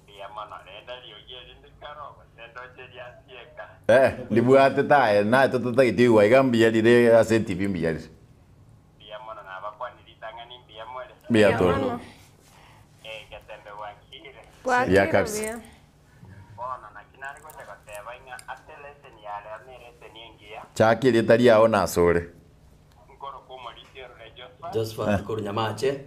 Bia mono renda liogeri ndikaro sendo cheria sieka. Libuate tae na toto itiwa igambia dire ase TV mbia. Bia mono na bakwani litangani bia mole. Bia to. Gatembe wakire. Ya kabisa. Bona na kinari ko te koteba inga atelese ni ale amerese ni ngia. Chaki ritari yao na sore. Ngoro ko moritio rejofa. Josephat kuru nyamache.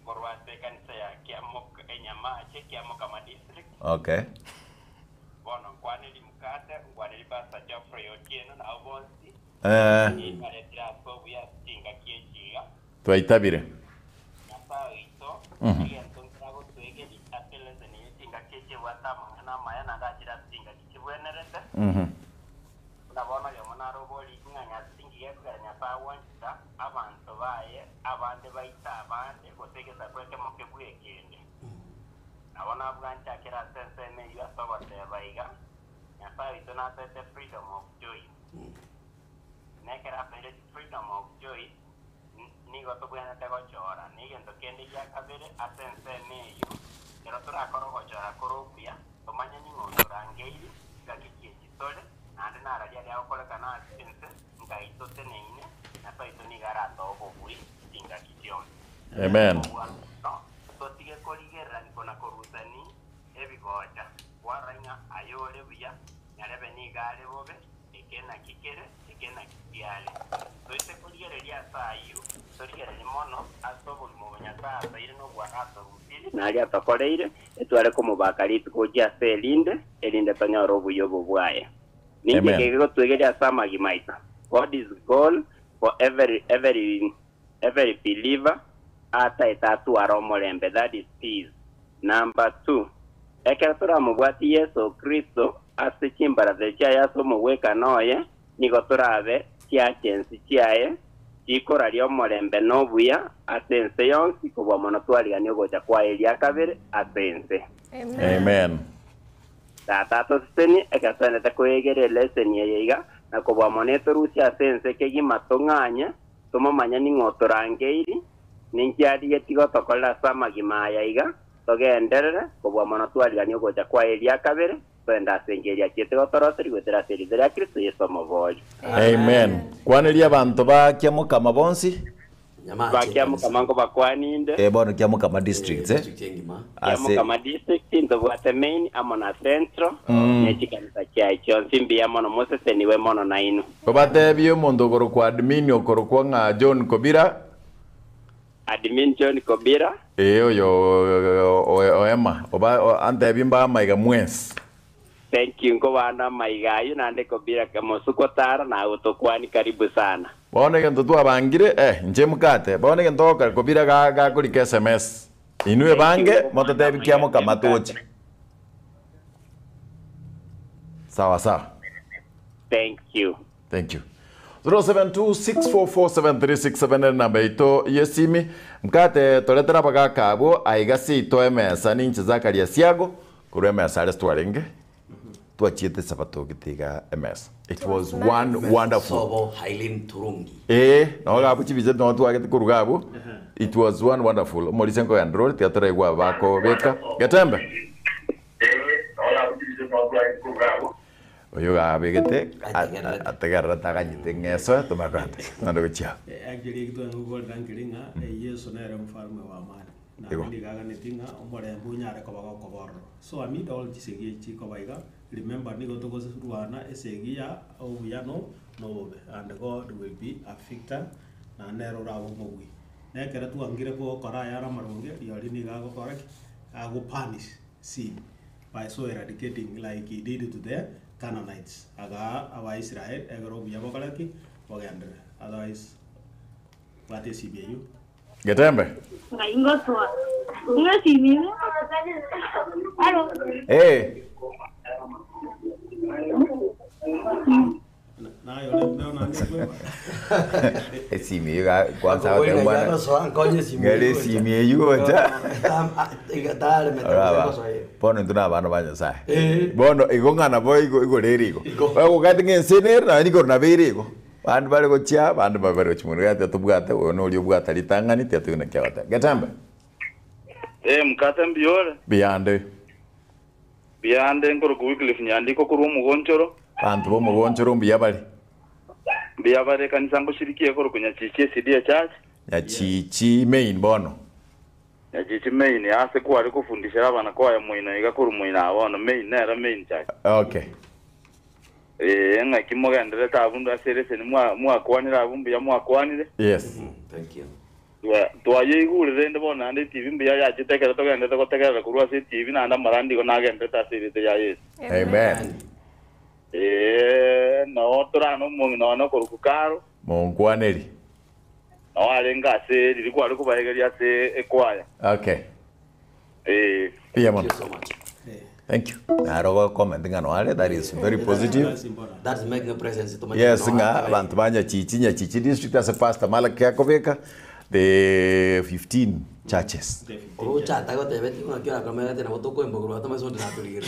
Korwate kanisa ya Kiamok Nyamache Kiamok kama district. Okay. Bona kwani limkate kwani libasa Geoffrey Otieno na Obonsi. Ni pale trapo ya tinga kiejiga. Twaitabire. Ndabona yo monaro boli nganya singi yakanya pawanja abantu baye abande baita abande gotegeza kweke mokebwe kende nabona bwancha kera sense me ya sobote baiga nyapa ito na tete freedom of joy nekera pere freedom of joy nigo to bwana te gochora nigo ndo kende ya kabere asense me yo pero tora koro gochora korupia tomanya ni ngondo rangeiri gakichi tole ande nara ya ya okole kana sense ngaito teneine na paito ni garato obui tinga kijon. Amen. So tige koligera ni kona korusani ebigoja waranya ayole biya nyarebe ni gale bobe ekena kikere ekena kiale so ite koligera ya sayo so ligera ni mono asobo mu nyata saire no gwarato rutili na ya tokoleire etware ko mubakalitu ko ja selinde elinde tanyaro buyo bubwaye. Ninge kego tuegeria sama gimaita. God is goal for every believer ata itatu aromorembe, that is peace. Number 2, ekeratura mubwati Yesu Kristo asichimbara thecha yaso muweka noye nigo turabe cia chensi ciaye chikora lyo morembe nobuya asense yonsi kubwa mono twaliganio gocha kwa elia kabere asense. Amen. Tatato seni ekasane takoegere leseni yeiga na kubwa moneto rusia sense kegi matonganya tomo manya ningotorangeiri ninkiari yetigo tokola sama gimaya iga togenderere kubwa mono twaliganio gocha kwa elia kabere twenda sengeria kietego toroteri gwetera seri ya Kristo Yesu moboli. Amen. Kwaniria abantu bakiamuka mabonsi bakiamuka mango bakwaninde bono kiamuka ma districts kiamuka ma district into bwate main amona central nechikanisa chai chonsimbi ya mono Moses niwe mono na inu obate byo mondo goro kwa admin okoro kwa nga John Kobira admin John Kobira oyo oema oba ante bimba maiga mwes. Thank you ngo bana maigayo nande Kobira kamosuko tara na utokwani karibu sana. Bone gento tu abangire nje mukate bone gento Kobira ga kuri SMS inue bange motote bikiamo kamatochi. Sawa sawa. Thank you. Thank you. 0726447367 namba ito yesimi mkate toletera bagakabo aigasi ito emesa ninche zakaria siago kuru emesa ale stwarenge tuachiete sabato gitiga MS. It was one wonderful. Sobo Hailin Turungi. No gabu chibize no tuagete kurugabu. It was one wonderful. Molisenko andro teatro igwa bako beka. Gatembe. No gabu chibize no tuagete kurugabu. Oyo gabegete atagarra taganyite ngeso tumakante. Nando chia. Actually kitu ngol dankiringa yeso na era mfalme wa amani. Na ndigaga netinga omore bunyare ko bago koboro. So ami dol chisegi chiko baiga. Remember, nigo to go ruana esegia o yano no and God will be a victor na nero rawo mowi. Ne kera tu angire ko kora yara marunge yali ni ga go correct. I will punish sin by so eradicating like he did to the Canaanites. Aga awa Israel egro biya bokalaki bogandre. Otherwise, what is CBU? Gatembe. Ingo soa. Ingo CBU. Hello. Hey. Simi ga kwanza wote bwana. Ngale simi yuota. Bono nduna bana banya sai. Bono igongana boy igo leriko. Bago kati ngensener na niko na beriko. Bandu bale ko chia bandu babere chimuru ya tubwata ono oli bwata litangani tetu na kyawata. Gatamba. Mkata mbiole. Biyande ngoro kuwikilifu nyandiko kuri umugonchoro. Bantu bo mugonchoro mbiyabale. Mbiyabale kanisa ngoshirikiye koro kunyachichie CD church. Nyachichi main bono. Nyachichi main ase ko ari kufundisha abana ko aya muina igakuru muina abono main nera main church. Okay. Ngaki mogandere tabundu aserese ni mwa kwanira abumbu ya mwa kwanire. Yes. Thank you. Twaye igure rende bona ndi TV mbiya ya chitekera togende togotekera kurwa se TV na anda marandi ko nagende tasirite ya Yesu. Amen. No torano mungino no korukaro. Mongwaneri. No alenga se lilikuwa alikubahegeria se ekwaya. Okay. Thank you so much. Thank you. Narogo commenting on that is very positive. That's making a presence to my. Yes, nga bantu banya chichi district as a pastor Malaki Yakoveka the 15 churches. Chata go tebeti kuna kira kamera tena botoko embo kwa tama sonde natulire.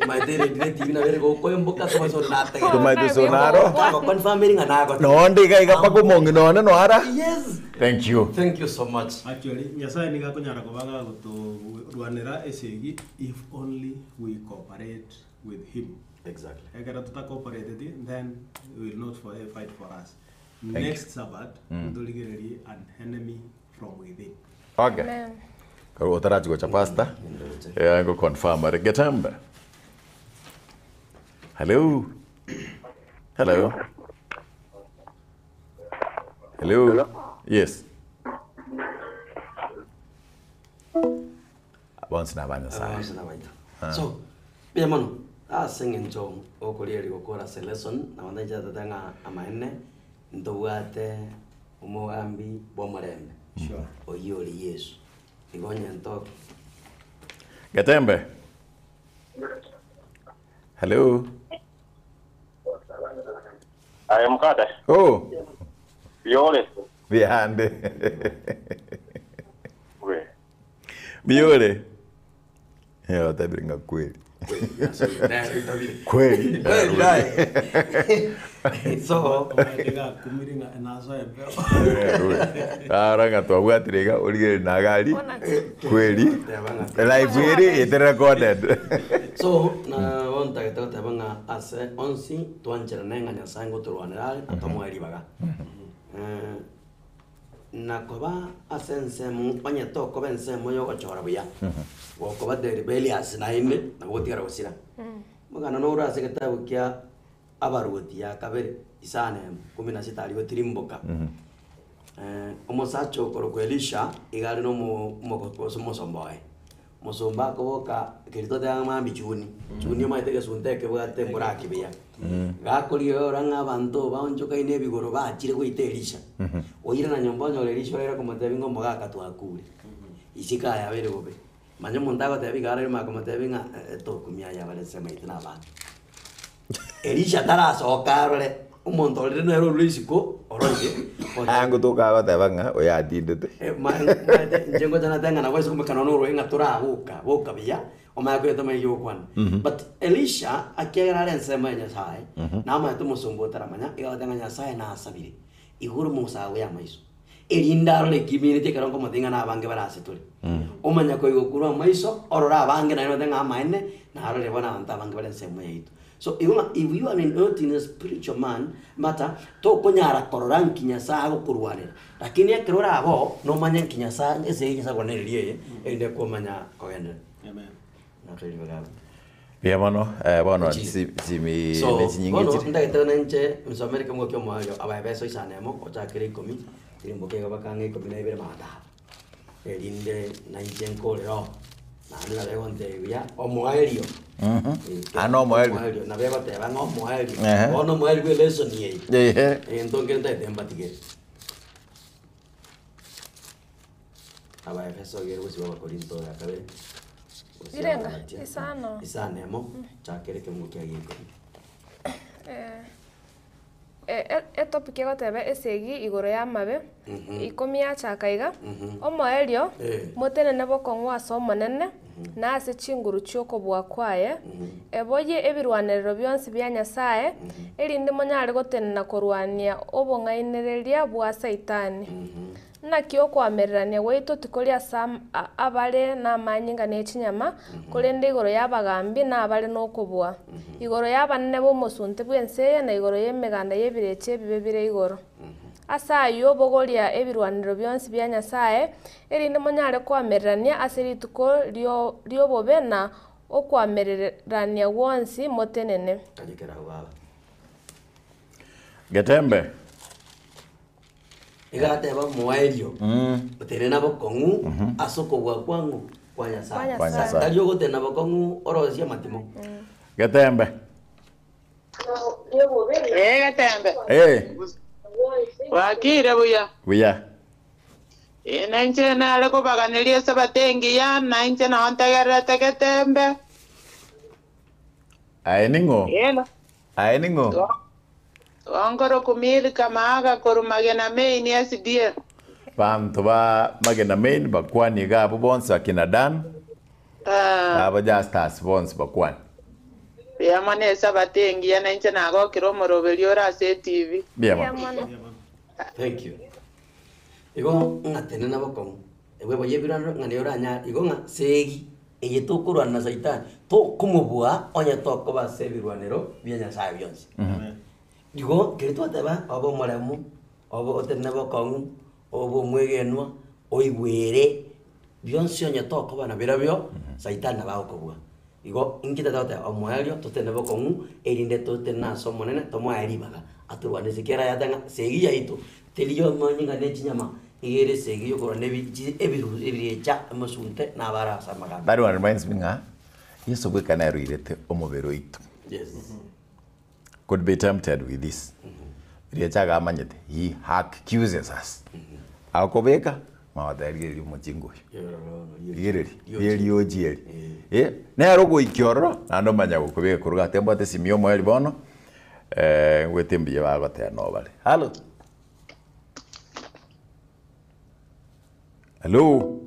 Maitele direct na vere go embo ka tama sonde natte. Tuma de sonaro. Ko confirming na go. No ndiga igapa mongi no ara. Yes. Thank you. Thank you so much. Actually, nyasa ni ga kunyara ko baga to ruanera esegi if only we cooperate with him. Exactly. Ekara tuta cooperate then we will not fight for us. Next Sabbath, we will get an enemy from within. Okay. Karo utaraji go chapasta. Go confirm are Gatamba. Hello. Hello. Hello. Yes. Once na banya sa. So, pia mano, singing song okolieri go kora selection na wanda jata tanga amaene ntowate umugambi bomorembe. Sure. Oyori Yesu. Igonya ntoke. Gatembe. Hello. I am Kata. Oh. Biole. Behind. Biole. Yeah, tabringa kweli. Kweli. So, kumiringa nazo embe. Aranga twagwatirega urigere na gari. Kweli. Live here it recorded. So, na wonta gata banga ase onsi twanjera nenga nyasango turwanera atomweri baga. Nakoba asense mu onye to ko bense mo yo gochora buya. Wo ko badere Belias na ime na gotira gosira. Magana no ura seketa bukia abaruti ya kabere isane 16 ali gotirimboka. Omosacho koro ko Elisha igari no mo ko so mosomboe. Mosomba ko boka kirito de amambi chuni. Chuni maite ke sunte ke bwa temporada kibiya. Gakoliyo ranga bantu baonjoka ine bigoro bachire ko Elisha. Oira na nyomba nyo Elisha era como te bingo mogaka tu akure. Isika ya bere gobe. Manyo mondago te bigara ma como te binga to kumia ya bale sema itna ba. Elisha tara so karole umuntu orire nero ruisiko oroge angu tukagotebanga oyatindete njengo jana tenga na weso kumekana noro inga turabuka boka bia omaya kwete mayo kwan but Elisha akegera rensema Nyasaye na ma tumusumbutara manya igatenga Nyasaye na asabiri iguru musawe ya maiso erindaro le community karongo matinga na bange barase tuli omanya ko igukuru maiso orora bange na no tenga amaene na haro le bona anta bange barensema yitu. So if you are in earth in a spiritual man mata to konyara kororan kinyasa go kurwanira lakini ekirora abo no manya kinyasa ese kinyasa gonererie ende ko manya kogenda. Amen. Na tuli bagabo bia mono bono simi so nyingi bono ndagete nanje msomere kamo kyo mwayo ababeso isanemo ochakire 10 tirimboke gabakange 12 mata erinde na injenkolero na nila lego ndebia omwaelio ano moelio na beba te van omwaelio ono moelio lesson ye entonces te embatige aba efeso gero usi wa korinto ya kabe Irenga isano isanemo chakere ke mukia yiko etopic egotebe esegi igoro ya mabe ikomi ya chakaiga omoelio motenene bokong'wa ase omonene na ase chinguru chiokobua kwaye eboye ebirwaniriro bionsi bia Nyasaye erinde monyare gotenena korwania obong'ainereria bwa Saitani naki okwamererania gwaito tikori asa abare n'amanyinga n'echinyama korende igoro y'abagambi n'abare n'okobua igoro y'abanene b'omosunte bw'enseye na igoro y'emeganda y'ebireche ebibe bire igoro ase ayo bogoria ebirwaniro bionsi bia Nyasaye erinde monyare kwamererania ase rituko riobobe na okwamererania gwonsi motenene Getembe igate ba moelio uterena bokongu asoko bwa kwangu kwa Nyasaye dalio gotena bokongu orosia matimo Getembe Getembe wakire buya nanje nale kubaganirie sabatengiya nanje naontegerete Getembe aeningo Wangoro kumili kamaga korumagena main SDA. Bantu ba magena main bakwani ga bonse akina Dan. Aba justas bonse bakwani. Ya mane sabatengi ya nanje nago kiromorobelio ra TV. Bien. Thank you. Igo ngatene na bokong. Ewe boye birano ngane oranya igo nga segi eyetukuru na Saitani. To kumubua onya to ko ba sebirwanero bya Nyasaye byonse. Digo kirito ataba abo moremu abo otene bokongu obo mwegenwa oigwere byonse onya to ko bana birabyo Saitani ba okobua. Igo ingita tata omwalio totene bokongu erinde totena so monene tomwali baga aturwane sikera yatanga segi yaito telio manyinga nechinyama igere segi yokoro nebi ebiru ebiriecha amasunte na bara samaga. That one reminds me nga yeso bwe kana ruirete omobero itu. Yes. Could be tempted with this. Riechaga amanyete he accuses us. Akobeka mawathari muchingo. Yeri ojieri. Nero goikioro ando manya gukobeka kuruga tembo ate simio mweli bono. Wetembiye bagote no bale. Hello.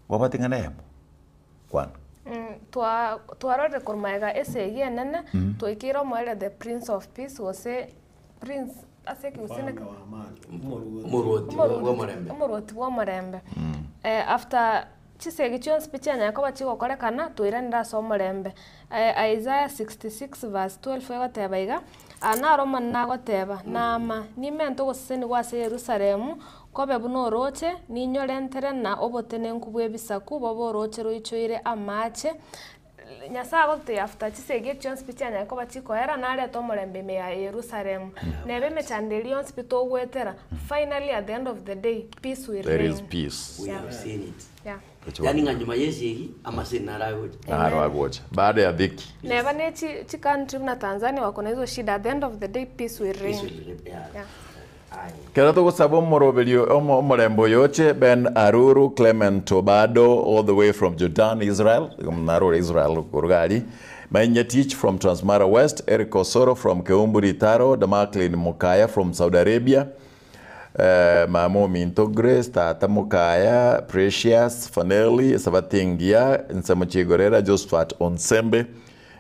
Wabatingana yamo. Kwan. Twarore kormaega esegi enene toikira mwele the Prince of Peace wose Prince aseki usine umuroti wa murembe after chisegi chion speech anya ko bachiko korekana tuiranira so murembe Isaiah 66 verse 12 egotebaiga ana Roma nagoteba nama nimento goseni gwase Yerusalemu kobe buno roche ninyorentere na obotene nkubwe bisaku bobo roche roichoire amache Nyasaye gote after chisege chion speech anya ko bachiko era nare to murembe me ya Yerusalemu nebe mechandelion spito gwetera finally at the end of the day peace will reign. There is peace. We have seen it. Yeah. Yani nganyuma yesegi amasina ragoje. Ragoje. Baada ya dhiki. Neba ne chi country na Tanzania wako na hizo shida at the end of the day peace will reign. Yeah. Kera to gusaba omorobelio omorembo yoche Ben Aruru Clement Obado all the way from Jordan Israel Narore Israel kurugari Mainyatich from Transmara West, Eric Osoro from Keumburi Taro, Damaklin Mukaya from Saudi Arabia, Mamo Minto Grace, Tata Mukaya, Precious, Fanelli, Sabatingia, Nsamuchigorera, Josephat Onsembe,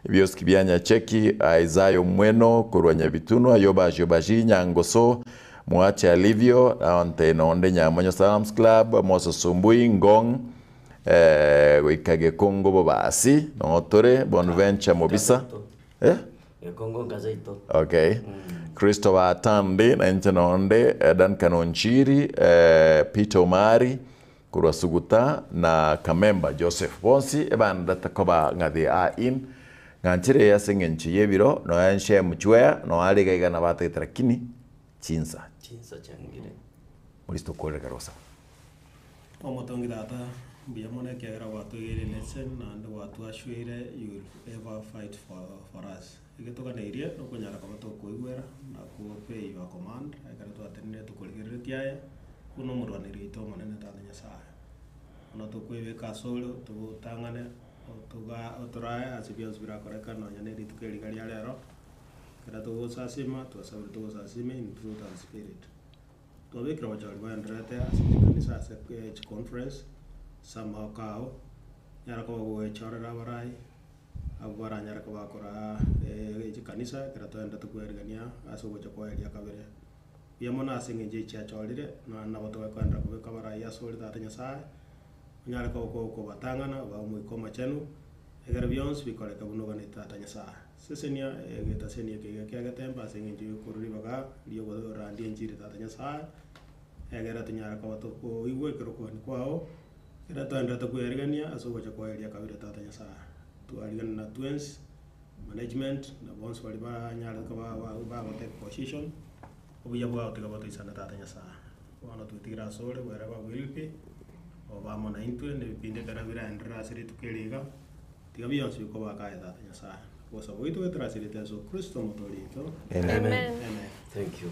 Vioski Bianya Cheki, Aizayo Mweno, Kurwanya Bituno, Ayoba Jobaji, Nyangoso, Muache Alivio, Ante Nonde Nyamonyo Salams Club, Moso Sumbui, Ngong, Wikage Kongo Bobasi, Notore, Bonventure Mobisa. Kongo Ngazaito. Okay. Christopher Atande, Nonde, Duncan Onchiri, Peter Omari, Kurasuguta, na Kamemba Joseph Bonsi, Eban Datakoba Ngadi A in. Nganchire ya sengenchi yebiro, no yanshe mchwea, no aliga igana bata itarakini, chinsa changire. Muristo kore karosa. Omotongi data, biyamone kiagra watu yele lesson, and watu ashwere, you will ever fight for us. Iketoka na iria, no kunyara kama to kuigwera, na kuope your command, aikara to atende to kuligere tiaye, kuno murwani rito manene tata nyasaye. Ono to kuiwe kasolo, to tangane, otoraya asibios birakoreka no nyane ritukeli kali alero kada to sasima to sabe to sasime in truth and spirit to be kro jol ba ndrete asikanisa se conference somehow kao nyara ko we chora rabarai abara nyara ko bakora kanisa kada to enda to kuergania aso go chako elia kabere yamona singe je cha cholire no na boto ko ndra ko kabara ya soli ta nyasa nyara ko batangana ba mu koma chenu egar bions bi kole kabuno ganita tanya sa sesenia egeta senia ke agatemba singe ju kurri baga dio go randi enjiri tanya sa egara tanyara ko to ko iwe kro ko ni kwao era to anda to kuergania aso go chako elia kabira tanya sa to algan na twins management na bons wali ba nyara ko ba take position obiya bo te ko to isana tanya sa wana tu tira sole wherever will be vamos na intue ne pinde kana vira endra siri tukeliga tiga bion si ko baka eta tanya sa ko sa boito etra siri teso Kristo motorito. Amen. Thank you.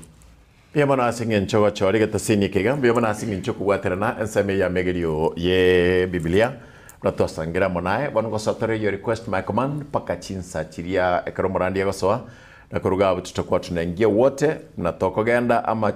Pia mana singin choga chori gata sini kega pia mana singin choku waterana enseme ya megerio ye Biblia na to sangira monae bon ko sotore your request my command pakachinsa chiria ekromorandi yagosoa na kuruga tutakuwa tunaingia wote na toko genda ama